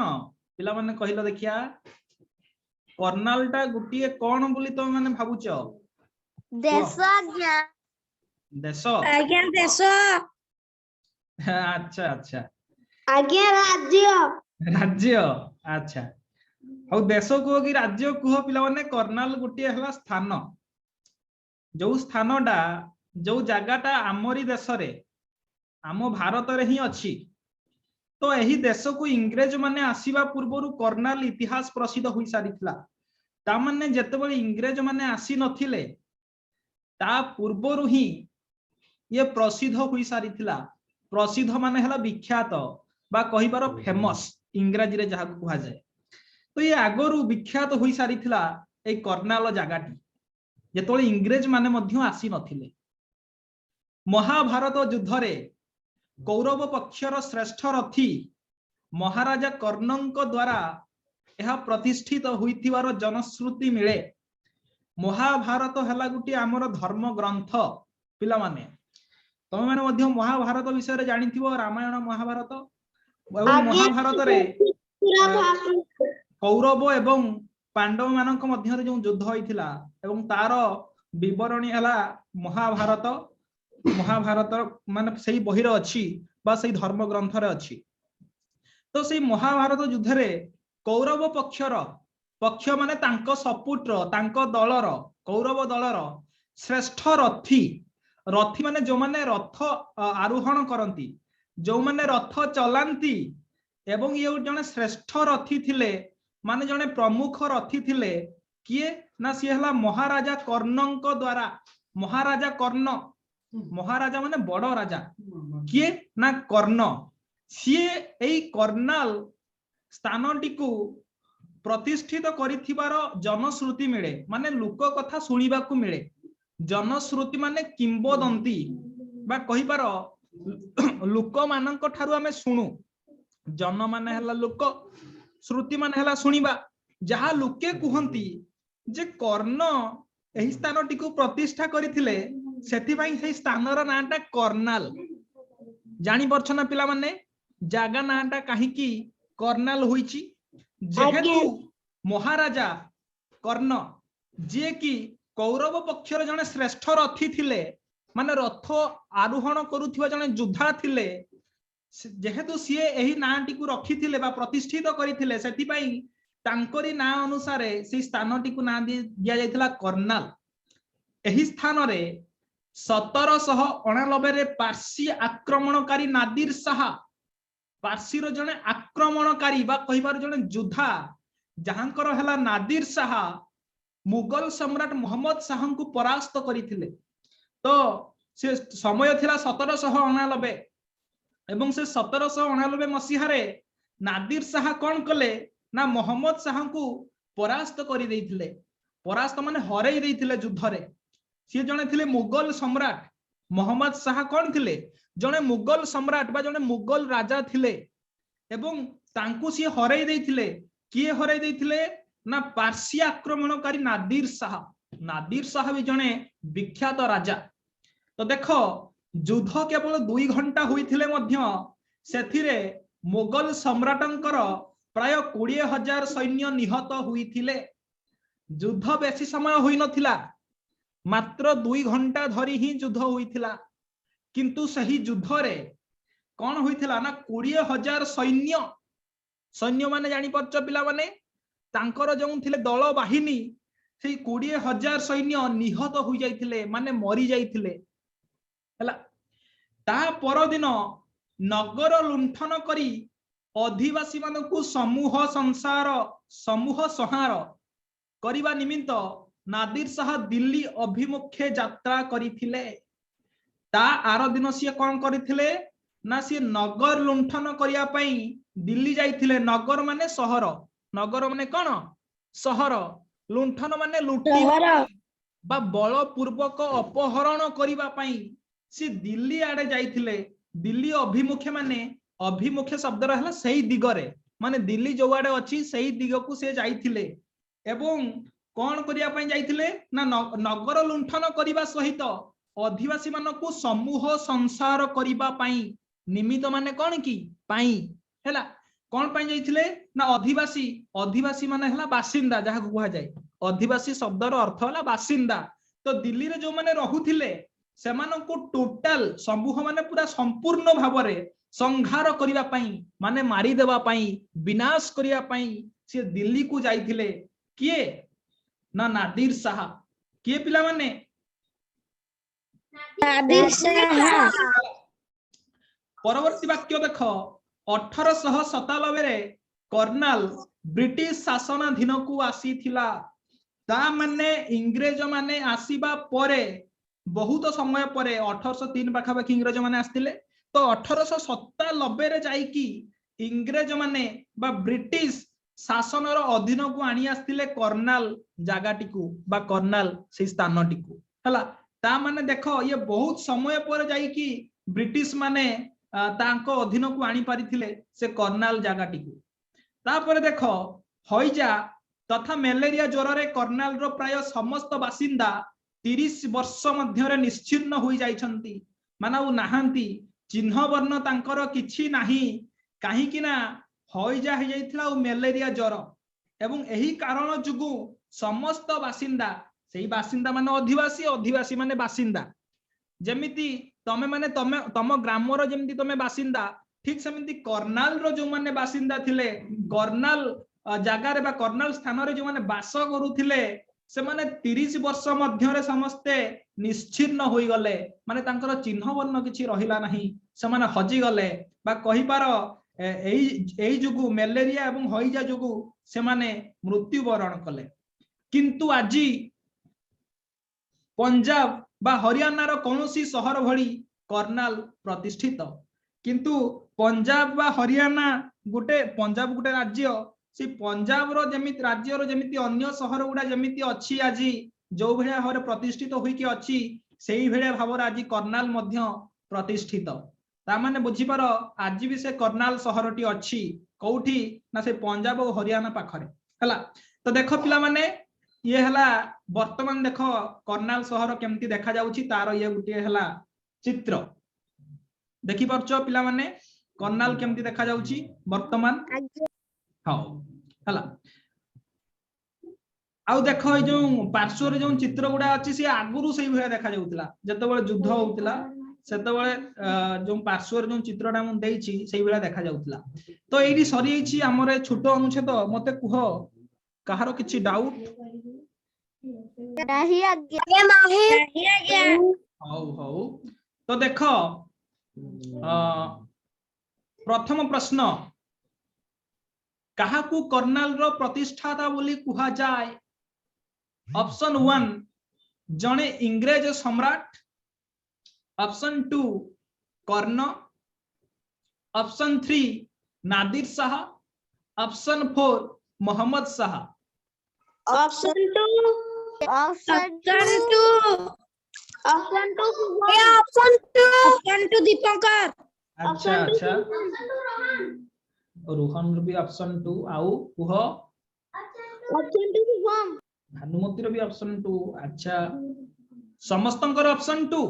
पिला माने कहिलो देखिया कर्नालटा गुटिए कोन बोली तो माने भाबुच देश आज्ञा। देश आज्ञा देश। अच्छा अच्छा आज्ञा राज्य। राज्य अच्छा हौ देश को कि राज्य कुह पिला माने कर्नाल गुटिए हला स्थान जो स्थानटा जो जगाटा आमरी देश रे आम भारत रे ही अछि तो एही देश को इंग्रेज माने आसीबा पूर्वरु कर्नाल इतिहास प्रसिद्ध हुई सारिथिला ता माने जेतेबेले इंग्रेज माने आसी नथिले ता पूर्वरु ही ये प्रसिद्ध हुई सारिथिला प्रसिद्ध माने हला विख्यात बा कहि पारो फेमस इंग्रजी रे जहा को कहा जाय तो ये आगरु विख्यात हुई सारिथिला ए कर्नाल जगाटी जेतेबेले इंग्रेज माने मध्य आसी नथिले महाभारत युद्ध रे कौरव पक्षर श्रेष्ठ रथी महाराजा कर्णंक द्वारा यह प्रतिष्ठित होइथिवार जनश्रुति मिले महाभारत हला गुटी आमर धर्म ग्रंथ पिला माने तमे माने मध्य महाभारत विषय रे जानिथिबो रामायण महाभारत एवं महाभारत रे कौरव एवं पांडव मानक मध्य रे जो युद्ध होइथिला एवं तार विवरणी हला महाभारत महाभारत माने सही बही रे अछि बा सही धर्म ग्रंथ रे अछि तो सही महाभारत युद्ध रे कौरव पक्ष माने तांको सपुत्र तांको दलर कौरव दलर श्रेष्ठ रथी रथी माने जो माने रथ आरोहण करंती जो माने रथ चलांती एवं ये जने श्रेष्ठ रथी थिले माने जने प्रमुख रथी थिले किए ना सी हला महाराजा कर्णंक द्वारा महाराजा कर्ण महाराजा माने बड़ राजा किए ना कर्ण सीए एई कर्नाल स्थानटी को प्रतिष्ठित करिथिबार जनश्रुति मिले माने लोक कथा सुनिबाकू मिले जनश्रुति माने किंबदंती बा कहि पार लोक मानक ठारू आमे सुनु जन माने हला लोक श्रुति माने हला सुनिबा जहा लोके कुहंती जे कर्ण एही स्थान टिकु प्रतिष्ठा करिथिले सेति पई सेही स्थानर नाटा कर्नाल जानि परछ ना पिला माने जागा नाटा काहे की कर्नाल होईची जेहेतु महाराजा कर्ण जे कि कौरव पक्षर जने श्रेष्ठ रथी थिले माने रथ आरोहण करुथिबा जने योद्धा थिले जेहेतु सीए एही नाटी को रखिथिले बा प्रतिष्ठित करिथिले सेति पई तांकरी ना अनुसारे से स्थानटी को ना दिया जायथिला कर्नाल एही स्थान रे 1789 रे पारसी आक्रमणकारी नादिर शाह पारसीर जने आक्रमणकारी बा कहिबार जने योद्धा जहांकर हला नादिर शाह मुगल सम्राट मोहम्मद शाह को परास्त करिथिले तो से समय थिला 1789 एवं से 1789 मसीहारे नादिर शाह कौन कले ना मोहम्मद शाह को परास्त करि देइथिले परास्त माने हरई देइथिले युद्ध रे सी जने थिले मुगल सम्राट मोहम्मद शाह कौन थिले जने मुगल सम्राट बा जने मुगल राजा थिले एवं तांकु सी हरई देइथिले किए हरई देइथिले ना पारसी आक्रमणकारी नादिर शाह भी जने विख्यात राजा तो देखो युद्ध केवल 2 घंटा हुईथिले मध्य सेथिरे मुगल सम्राटंकर प्राय 20,000 सैन्य निहत हुईथिले युद्ध बेसी समय हुई नथिला मात्र 2 घंटा धरी ही युद्ध हुईथिला किंतु सही युद्ध रे कौन हुईथिला ना 20,000 सैन्य माने जानि परछ पिला माने तांकर जो थिले दल बाहिनी से 20,000 सैन्य निहत हुई जाइथिले माने मरी जाइथिले हला ता परदिन नगर लुंठन करी अधिवासी मानकु समूह संहार करिबा निमित्त नादिर शाह दिल्ली अभिमुखे यात्रा करिथिले ता आर दिन सी कौन करिथिले ना सी नगर लुंठन करिया पई दिल्ली जाइथिले नगर माने शहर नगर माने कौन शहर लुंठन माने लुटी बा बलपूर्वक अपहरण करिबा पई सी दिल्ली आडे जाइथिले दिल्ली अभिमुखे माने अभिमुखे शब्द रहला सही दिगरे माने दिल्ली जो आडे अछि सही दिग को से जाइथिले एवं कौन करिया पई जाइथिले ना नगर लुंठन करिबा सहित अधिवासी मानकु समूह संसार करिबा पई निमित्त माने कौन की पई हैला कौन पई जाइथिले ना अधिवासी माने हला बासिंदा जहा को कहा जाय अधिवासी शब्दर अर्थ हला बासिंदा तो दिल्ली रे जो माने रहुथिले सेमानकु टोटल समूह माने पूरा संपूर्ण भावरे संहार करिबा पई माने मारी देबा पई विनाश करिया पई से दिल्ली को जाइथिले किए ना नादिर शाह किए पिला माने नादिर शाह परवर्ती वाक्य देखो 1897 रे कर्नाल ब्रिटिश शासनाधीन को आसीथिला ता माने इंग्रेज माने आसीबा परे बहुत समय परे 1803 पाखापाखि इंग्रेज माने आस्तिले तो 1897 रे जाई कि इंग्रेज माने बा ब्रिटिश शासनर अधीन को आनी आस्तिले कर्नाल जगाटी को बा कर्नाल से स्थानटी को हला ता माने देखो ये बहुत समय पर जाई कि ब्रिटिश माने तांको अधीन को आनी पारिथिले से कर्नाल जगाटी को तापर देखो हईजा तथा मलेरिया ज्वर रे कर्नाल रो प्राय समस्त बासिंदा 30 वर्ष मध्य निश्चिन्न हो जाइछंती मानव नाहांती चिन्ह वर्ण तांकर किछि नाही काहे कि ना हईजा हो जाइथिला मलेरिया ज्वर एवं एही कारण जुगु समस्त बासिंदा सेही बासिंदा माने अधिवासी माने बासिंदा जेमिति तमे माने तम ग्राम रो जेमिति तमे बासिंदा ठीक सेमिति कर्नाल रो जो माने बासिंदा थिले कर्नाल जगार बा कर्नाल स्थान रे जो माने बास करूथिले से माने 30 वर्ष मध्य समस्ते निश्चिन्न होई गले माने तांकर चिन्ह वर्ण किछि रहिला नाही से माने हजी गले बा कहि पार एई जुगु मलेरिया एवं हईजा जुगु से माने मृत्यु वरण कले किंतु आजी पंजाब बा हरियाणा रो कोनोसी शहर भली कर्नाल प्रतिष्ठित किंतु पंजाब बा हरियाणा पंजाब गुटे राज्य से पंजाब रो जेमिति राज्य रो जेमिति अन्य शहर गुडा जेमिति अछि आजी जो भलिया भाବରେ प्रतिष्ठित होई कि अछि सेही भलिया भाବରେ आजी कर्नाल मध्य प्रतिष्ठित ता माने बुझी पारो आजी भी से कर्नाल शहरटी अछि कोठी ना से पंजाब और हरियाणा पाखरे हला तो देखो पिला माने ये हला वर्तमान देखो कर्नाल शहर केमती देखा जाउची तार ये गुटे हला चित्र देखि परचो पिला माने कर्नाल केमती देखा जाउची वर्तमान हां हला आउ देखो जो पार्श्व रे जो चित्र गुडा अछि से आगुरु सही भया देखा जाउतला जते बेले युद्ध होउतला सेते बेले जो पार्श्व रे जो चित्रडा मु देइची सही भया देखा जाउतला तो एडी सरी छि हमर छोट अनुच्छेद मते कुह कहारो किछि डाउट नहीं आज्ञा हौ हौ तो देखो प्रथम प्रश्न काहाकू कर्नाल रो प्रतिष्ठाता बोली कुहा जाय ऑप्शन 1 जणे इंग्रेज सम्राट option 2 Karna option 3 Nadir Shah option 4 Mohammad Shah option 2 option Dipankar अच्छा अच्छा रोहन भी ऑप्शन 2 आउ कुह ऑप्शन 2 शुभम भानुमती रो भी ऑप्शन 2 अच्छा समस्तंकर ऑप्शन 2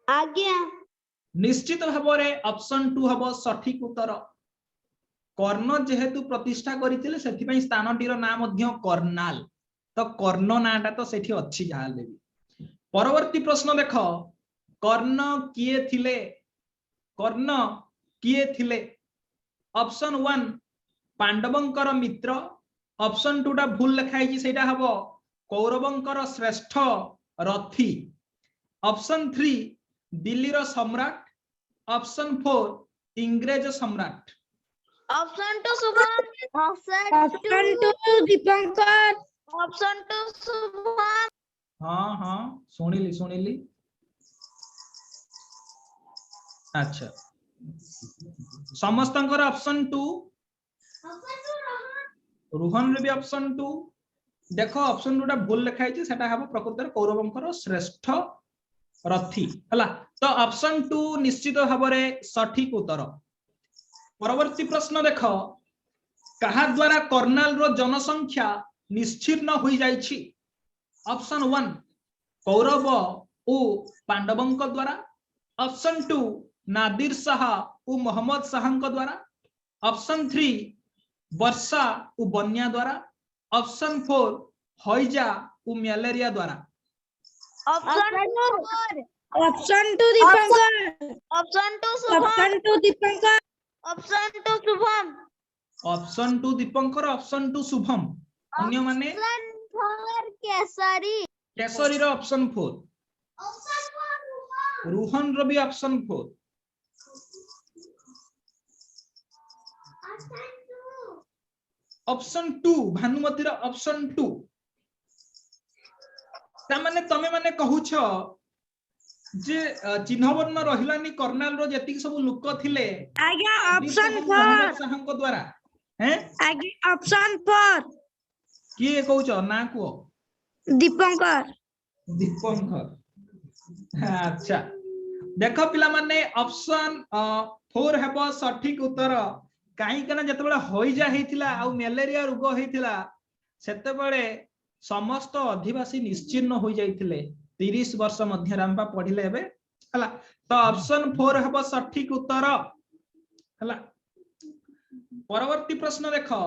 आज्ञा निश्चित भाबरे ऑप्शन 2 हबो सठिक उत्तर कर्ण जेहेतु प्रतिष्ठा करितिले सेथि पई स्थानटीर नाम मध्य कर्नाल तो कर्ण नाटा तो सेठी अछि जाले भी परवर्ती प्रश्न देखो कर्ण किए थिले कर्ण किए थिले ऑप्शन 1 पांडवंकर मित्र ऑप्शन 2 टा भूल लिखाई छी सेटा हबो कौरवंकर श्रेष्ठ रथी ऑप्शन 3 दिल्ली रो सम्राट ऑप्शन 4 इंग्रेज सम्राट option 2 Shubham option 2 Dipankar option 2 Shubham हाँ हाँ सुनिली अच्छा समस्तंकर ऑप्शन 2 रोहन रे भी ऑप्शन 2 देखो ऑप्शन 2 टा भूल लिखाई छी सेटा हबो प्रकृतर कौरवंकर श्रेष्ठ रथी हला तो ऑप्शन 2 निश्चित भाबरे सठिक उत्तर परवर्ती प्रश्न देखो कहा द्वारा कर्नाल रो जनसंख्या निश्चिन्न होई जाई छी ऑप्शन 1 कौरव ओ पांडवंक द्वारा ऑप्शन 2 नादिर शाह ओ मोहम्मद शाहंक द्वारा ऑप्शन 3 वर्षा ओ बन्या द्वारा ऑप्शन 4 हइजा ओ मलेरिया द्वारा option 2 Dipankar option 2 Shubham option 2 Dipankar option 2 Shubham option 2 Dipankar option 2 Shubham अन्य माने ऑप्शन 4 केसरी केसरी रो ऑप्शन 4 रोहन रो भी ऑप्शन 4 ऑप्शन 2 भानुमती रो ऑप्शन 2 ता माने तमे माने कहूछ जे चिन्ह वर्ण रहिलानी कर्नाल रो जति सब लोक थिले आज्ञा ऑप्शन 4 मोहम्मद शाहंक द्वारा हैं आज्ञा ऑप्शन 4 किए कहूछ ना को दीपंकर अच्छा देखो पिला माने ऑप्शन 4 हेबो सठिक उत्तर काई कना जते बेला होइजा हेतिला आ मलेरिया रोग हेतिला सेते बेले समस्त अधिवासी निश्चिन्न हो जाइथिले 30 वर्ष मध्य रामपा पढिले हेबे हला तो ऑप्शन 4 हेबो सठिक उत्तर हला परवर्ती प्रश्न देखो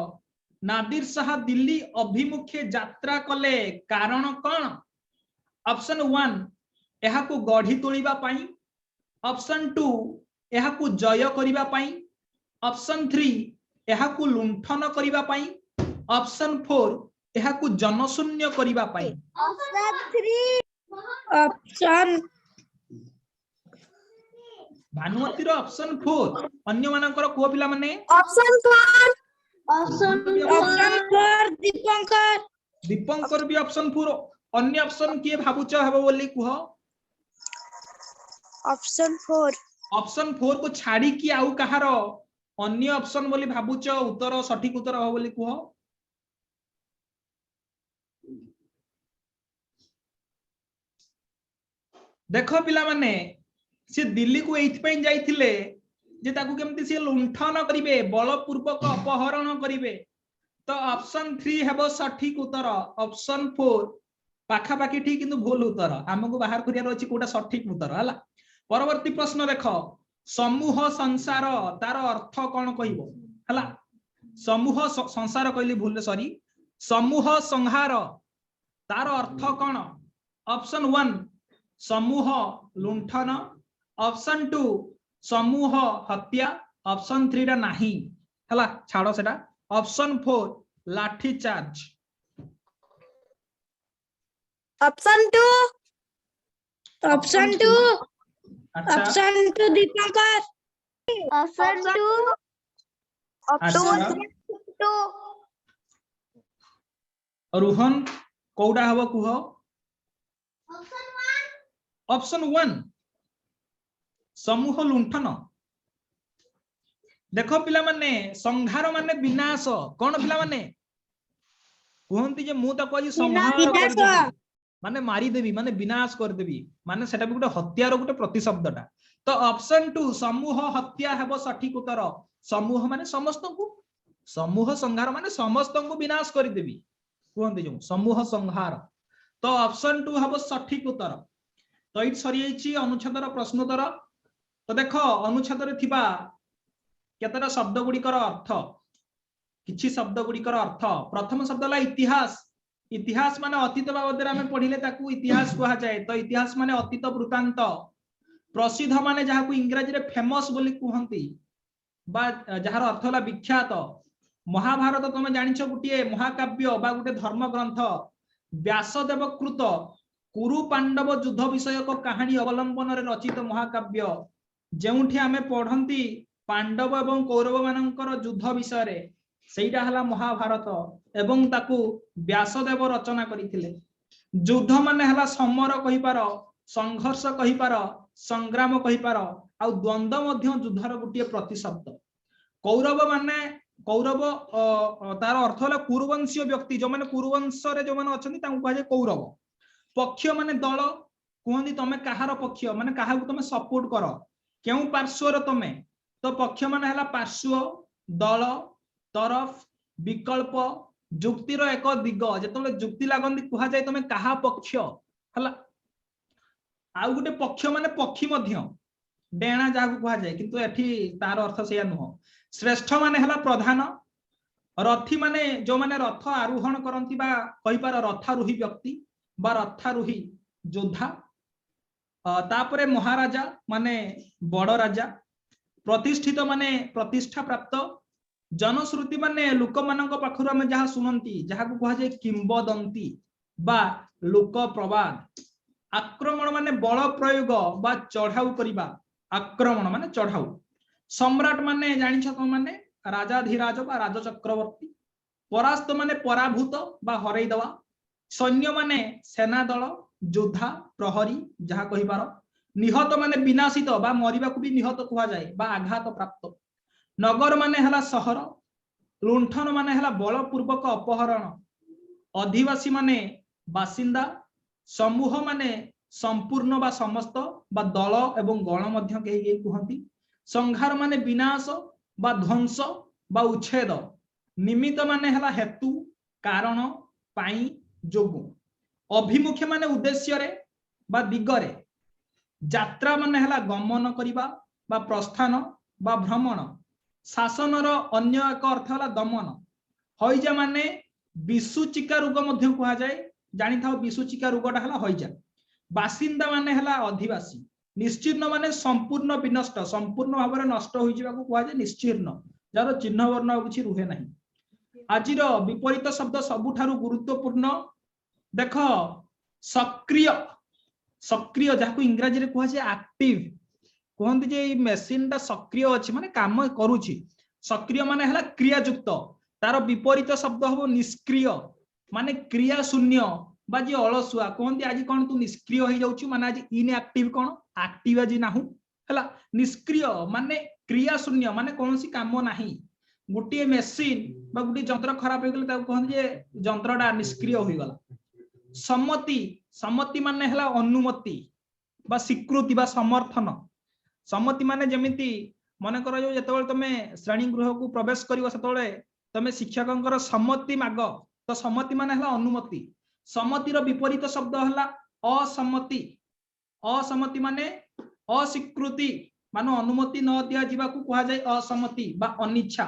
नादिर शाह दिल्ली अभिमुखे यात्रा कले कारण कोन ऑप्शन 1 एहा को गढ़ी तोलिबा पई ऑप्शन 2 एहा को जय करिबा पई ऑप्शन 3 एहा को लुंठन करिबा पई ऑप्शन 4 एहा को जनशून्य करिबा पई ऑप्शन 3 ऑप्शन भानुमती रो ऑप्शन 4 अन्य मानकर को पिला माने ऑप्शन 4 ऑप्शन ऑप्शन 4 दीपंकर भी ऑप्शन 4 अन्य ऑप्शन के भाबुच हेबो बोली कुह ऑप्शन 4 ऑप्शन 4 को छाड़ी कि आउ कहारो अन्य ऑप्शन बोली भाबुच उत्तर सठिक उत्तर हो बोली कुह देख पिला माने से दिल्ली को एइथपई जाइथिले जे ताकू केमती से लुंठन करिवे बलपूर्वक अपहरण करिवे तो ऑप्शन 3 हेबो सठिक उत्तर ऑप्शन 4 पाखा पाखी ठीक किंतु भूल उत्तर हमको बाहर करियार अछि कोटा सठिक उत्तर हला परवर्ती प्रश्न देख समूह संसार तार अर्थ कोन कहिबो हला समूह संसार कहली भूल सॉरी समूह संहार तार अर्थ कोन ऑप्शन 1 समूह लुंठन ऑप्शन 2 समूह हत्या ऑप्शन 3 रा नाही हला छाड़ो सेटा ऑप्शन 4 लाठी चार्ज ऑप्शन 2 ऑप्शन 2 अच्छा ऑप्शन 2 दीपंकर ऑप्शन 2 अच्छा 2 रोहन कोडा हबो कुह ऑप्शन 1 समूह लुंठन देखो पिला माने संहार माने विनाश कोन पिला माने कहंती जे मु त कहि संहार कर देबी माने मारी देबी माने विनाश कर देबी माने सेटा भी गुटे हत्यार गुटे प्रतिशब्दटा तो ऑप्शन 2 समूह हत्या हेबो सठिक उत्तर समूह माने समस्त को समूह संहार माने समस्त को विनाश कर देबी कहंती जो समूह संहार तो ऑप्शन 2 हेबो सठिक उत्तर तो इट सरी जाइछि अनुच्छेदर प्रश्नोत्तर तो देखो अनुच्छेदरे थिबा केतरा शब्द गुड़िकर अर्थ किछि शब्द गुड़िकर अर्थ प्रथम शब्द ला इतिहास इतिहास माने अतीत बाबद रे हमें पढिले ताकू इतिहास कहा जाए तो इतिहास माने अतीत वृत्तांत प्रसिद्ध माने जहाकू इंग्रजी रे फेमस बोली कहंती बा जहार अर्थ ला विख्यात महाभारत तुम जानिछ गुटिए महाकाव्य बा गुटे धर्म ग्रंथ व्यासदेव कृत कुरु पांडव युद्ध विषयक कहानी अवलंबन रे रचित महाकाव्य जेउठी आमे पढंती पांडव एवं कौरव मानकर युद्ध विषय रे सेटा हला महाभारत एवं ताकू व्यासदेव रचना करिथिले युद्ध माने हला समर कहि पार संघर्ष कहि पार संग्राम कहि पार आ द्वंद्व मध्य युद्धर गुटिए प्रतिशब्द कौरव माने कौरव तार अर्थ हला कुरुवंशीय व्यक्ति जो माने कुरुवंश रे जो माने अछंती ताकू कहा जाय कौरव पक्ष माने दल कहंती तमे काहार पक्ष माने काहाकू तमे सपोर्ट करो केउ पार्श्व रे तमे तो पक्ष माने हला पार्श्व दल तरफ विकल्प जुक्तिर एक दिग जेतले जुक्ति लागंती कहा जाय तमे काहा पक्ष हला आउ गुटे पक्ष माने पक्षी मध्य डेणा जाकू कहा जाय किंतु एठी तार अर्थ सेया नुह श्रेष्ठ माने हला प्रधान रथी माने जो माने रथ आरोहण करंती बा कहि पार रथारोही व्यक्ति बा रथारोही योद्धा तापरे महाराजा माने बड़ राजा प्रतिष्ठित माने प्रतिष्ठा प्राप्त जनश्रुति माने लोक मानक पाखरु हम जहा सुनंती जहा को कहा जाय किंबदंती बा लोक प्रवाद आक्रमण माने बल प्रयोग बा चढ़ाऊ करिबा आक्रमण माने चढ़ाऊ सम्राट माने जानिछ तो माने राजाधिराज बा राज चक्रवर्ती परास्त माने पराभूत बा हरई दवा सैन्य माने सेना दल योद्धा प्रहरी जहा कहि पार निहत माने विनाशित बा मरिबा को भी निहत कहा जाय बा आघात प्राप्त नगर माने हला शहर लुंठन माने हला बलपूर्वक अपहरण अधिवासी माने बासिंदा समूह माने संपूर्ण बा समस्त बा दल एवं गण मध्य केही कहंती संहार माने विनाश बा ध्वंस बा उच्छेद निमित्त माने हला हेतु कारण पाई जोगु अभिमुख्य माने उद्देश्य रे बा दिगरे यात्रा माने हला गमन करिबा बा प्रस्थान बा भ्रमण शासनर अन्य एक अर्थ हला दमन हईजा माने विषुचिका रोग मध्य कहा जाय जानि थाओ विषुचिका रोगटा हला हईजा बासिंदा माने हला अधिवासी निश्चिन्न माने संपूर्ण विनष्ट संपूर्ण भाव नष्ट होई जिबा को कहा जाय निश्चिन्न जार चिन्ह वर्ण किछि रुहे नाही आजिर विपरीत शब्द सबुठारु गुरुत्वपूर्ण देख सक्रिय सक्रिय जाको इंग्रजी रे कहा जाय एक्टिव कहंती जे ई मशीन ता सक्रिय अछि माने काम करूछि सक्रिय माने हला क्रियायुक्त तार विपरीत शब्द हो निष्क्रिय माने क्रिया शून्य बा जे अलसुआ कहंती आज कोन तू निष्क्रिय होई जाउछु माने आज इनएक्टिव कोन एक्टिव आज नाहु हला निष्क्रिय माने क्रिया शून्य माने कोनोसी काम नाही गुटी मेसिन बा गुटी जंत्र खराब हो गले ताको कहन जे जंत्रटा निष्क्रिय होई गला सम्मति सम्मति माने हला अनुमति बा स्वीकृति बा समर्थन सम्मति माने जेमिति मन कर जो जतबेले तमे श्रेणी गृह को प्रवेश करिवो सेतबेले तमे शिक्षकंकर सम्मति माग तो सम्मति माने हला अनुमति सम्मति रो विपरीत शब्द हला असम्मति असम्मति माने अस्वीकृति मानो अनुमति न दिया जिबा को कहा जाय असम्मति बा अनिच्छा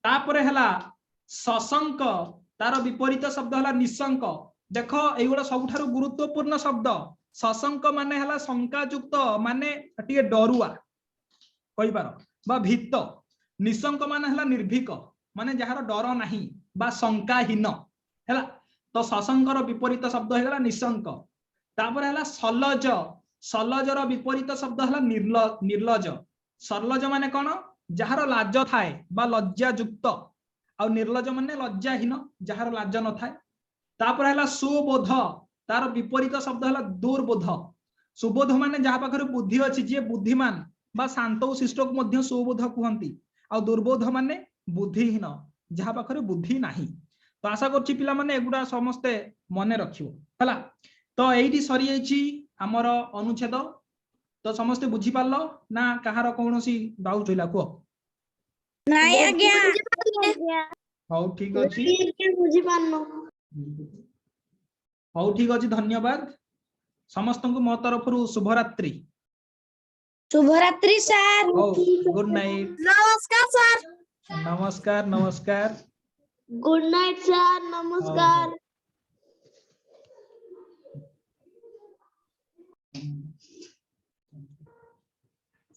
तापरे हला सशंक तार विपरीत शब्द हला निशंक देखो एगुडा सबुठारु गुरुत्वपूर्ण शब्द सशंक माने हला शंका युक्त माने टिके डरुआ कहि पारो बा भीत निशंक माने हला निर्भीक माने जहार डर नाही बा शंकाहीन हला तो सशंकर विपरीत शब्द हेला निशंक तापर हला सलज सलजर विपरीत शब्द हला निर्लज सरलज माने कोन जहार लाज थाए बा लज्जा युक्त आ निर्लज माने लज्जाहीन जहार लाज न थाए तापर हला सुबोध तार विपरीत शब्द हला दुर्बोध सुबोध माने जहा पाखर बुद्धि अछि जे बुद्धिमान बा शांत और शिष्ट को मध्य सुबोध कहंती आ दुर्बोध माने बुद्धिहीन जहा पाखर बुद्धि नाही तो आशा करछि पिला माने एगुडा समस्ते मने रखियो हला तो एइटी सरी जाइछि हमर अनुच्छेद तो समस्ते बुझी पारलो ना कहार कोनोसी डाउट होइला को नाही आज्ञा हौ ठीक अछि बुझी पारनो हौ ठीक अछि धन्यवाद समस्त को मो तरफरु शुभरात्रि शुभरात्रि सर गुड नाइट नमस्कार सर नमस्कार नमस्कार गुड नाइट सर नमस्कार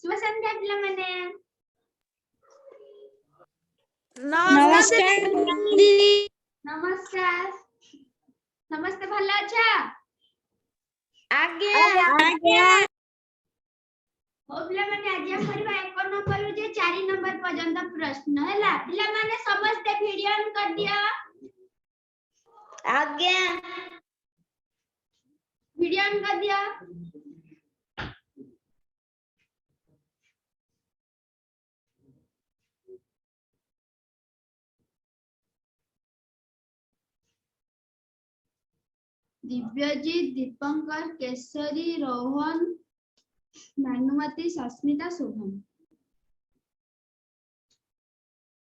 शुभ संध्या पिला माने नमस्कार दीदी नमस्कार नमस्ते भलो अच्छा आज्ञा हो पिला माने आज हम करबा 1 नंबर रु जे 4 नंबर पर्यंत प्रश्न हैला पिला माने समस्त वीडियो ऑन कर दिया आज्ञा वीडियो ऑन कर दिया दिव्यजीत दीपंकर केसरी रोहन भानुमती सस्मिता शुभम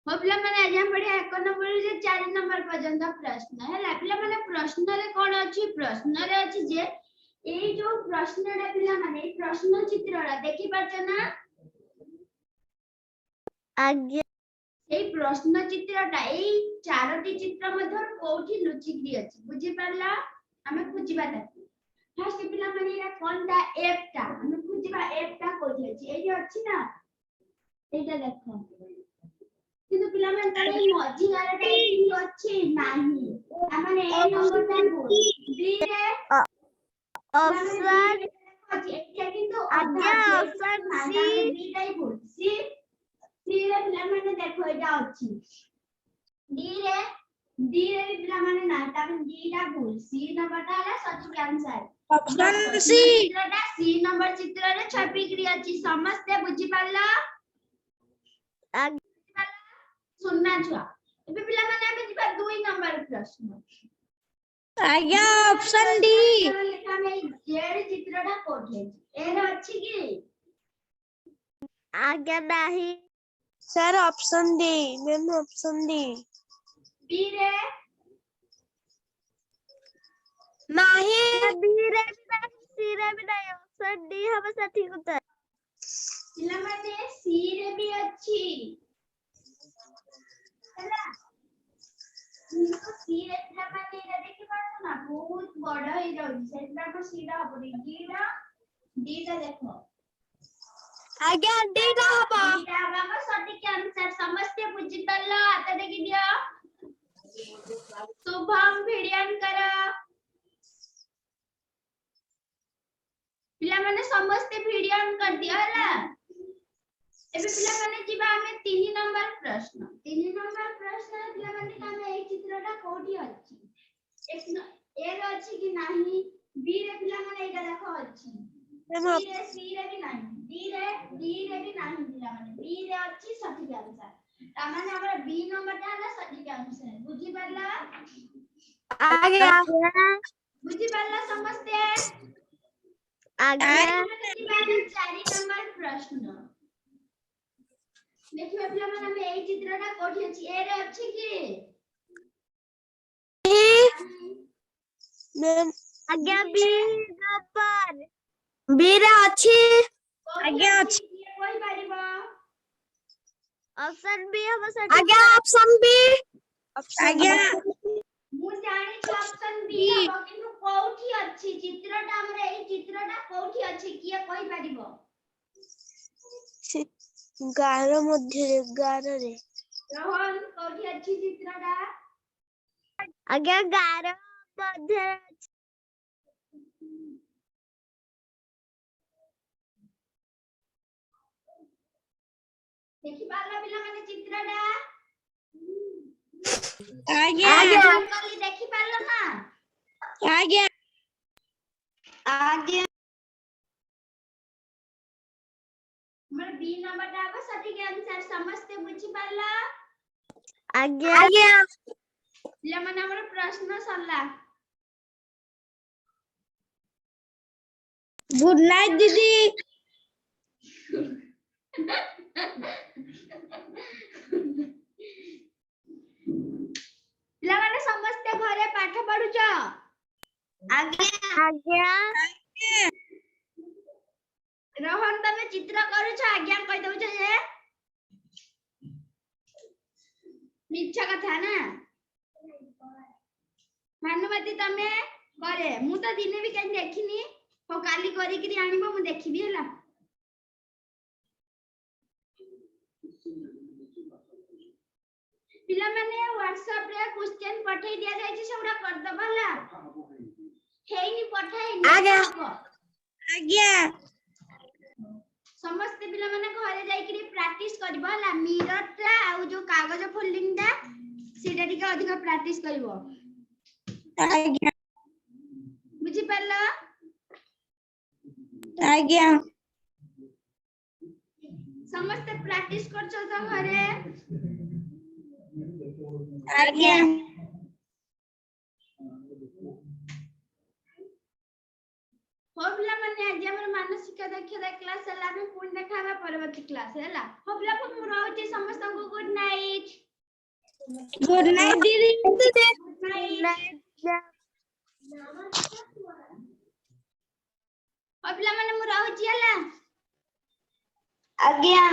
हो पिला माने आज हम पढ़िया 1 नंबर जे 4 नंबर पर्यंत प्रश्न हैला पिला माने प्रश्न रे कोन अछि प्रश्न रे अछि जे ए जो प्रश्न रे पिला माने प्रश्न चित्ररा देखि पाछ ना आज्ञा ए प्रश्न चित्रटा ए चारोटी चित्र मध्य कोठी लुचि गि अछि बुझि पारला हमें खुजिबा ताकि फर्स्ट पिला माने या कोनटा एफ टा हमें खुजिबा एफ टा कोठी अछि ए जे अछि ना एटा देखो किंतु पिला माने तारे मझी गारटा एठी अछि नाही आ माने ए नंबर टा बी रे ऑप्शन अछि किंतु आज्ञा option C B type C C रे पिला माने देखो एटा अछि डी रे पिला माने ना तामे डी टा भूल सी नंबर टा है सठिक आंसर ऑप्शन सी चित्रटा सी नंबर चित्र रे छपी करी अछि समस्त बुझि पारला सुनना छुआ एबे पिला माने आमे जिबा 2 नंबर प्रश्न आज्ञा ऑप्शन डी लेखा में जेड चित्रटा कोठे ए रे अछि कि आज्ञा नाही sir option D ma'am option D B रे नहीं बी रे सी रे भी नहीं ऑप्शन डी हम सठिक उत्तर पिला माने सी रे भी अछि हैला निको सी रे पिला माने एरा देखि पाछो ना बहुत बड़ होई जाउ सेटा को सीधा हबनी डी टा देखो आज्ञा डी ना हबो डी टा बाबा सठिक आंसर समस्त बुझि पारलो आता देखि दियो शुभम वीडियो ऑन करो पिला माने समस्त वीडियो ऑन कर दियो हला एबे पिला माने जिबा हमें 3 नंबर प्रश्न पिला माने हमें ए चित्रटा कोठी अछि एक ए रे अछि कि नाही बी रे पिला माने एटा देखो अछि सी रे भी नाही डी रे भी नाही दिला माने बी रे अछि सठिक आंसर ता माने हमरा बी नंबर टा हला सठिक आंसर बुझी परला बुझी परला समझते चारि नंबर प्रश्न देखिए पिला माने हम एई चित्रटा कोठी अछि ए रे अछि कि मैम आज्ञा बी नंबर बी रे अछि आज्ञा अछि कोई पारिबो ऑप्शन बी हम सर आज्ञा ऑप्शन बी आज्ञा मु जानि छ ऑप्शन बी हबो किंतु कोठी अछि चित्रटा हमरे एई चित्रटा कोठी अछि किए कोई पारिबो 11 मध्ये 11 रे रोहन कोठी अछि चित्रटा आज्ञा 11 मध्ये देखि पारला पिला माने चित्रटा आज्ञा कली देखि पारलो ना आज्ञा आज्ञा हमर बी नंबर टा आबो सठिक आंसर समझते बुझी पारला आज्ञा पिला माने हमर प्रश्न सरला गुड नाइट दीदी पिला माने समझते घरे पाठ पढुछ आज्ञा रोहन तमे चित्र करूछ आज्ञा कहि दउछ जे मिच्छा कथा ना भानुमती तमे करे मु तो दिने भी कहीं देखिनी हो काली करी करी आनिबो मु देखिबी हला पिला माने WhatsApp रे क्वेश्चन पठै दिया जाय छै सेउडा कर दबला हेइनी पठाइनी आज्ञा समस्त पिला माने घरे जाई करी प्रैक्टिस करबो हला मिरर टा आ जो कागज फोल्डिंग टा सेटा टिके अधिक प्रैक्टिस करबो आज्ञा बुझी परला आज्ञा समस्त प्रैक्टिस करछो त घरे आज्ञा हो पिला माने आज हमर मानसिक दक्षता क्लास हला में पुन देखाबा परवर्ती क्लास हला हो पिला मु रहउची समस्त को गुड नाइट दीदी गुड नाइट हो पिला माने मु रहउची हला आज्ञा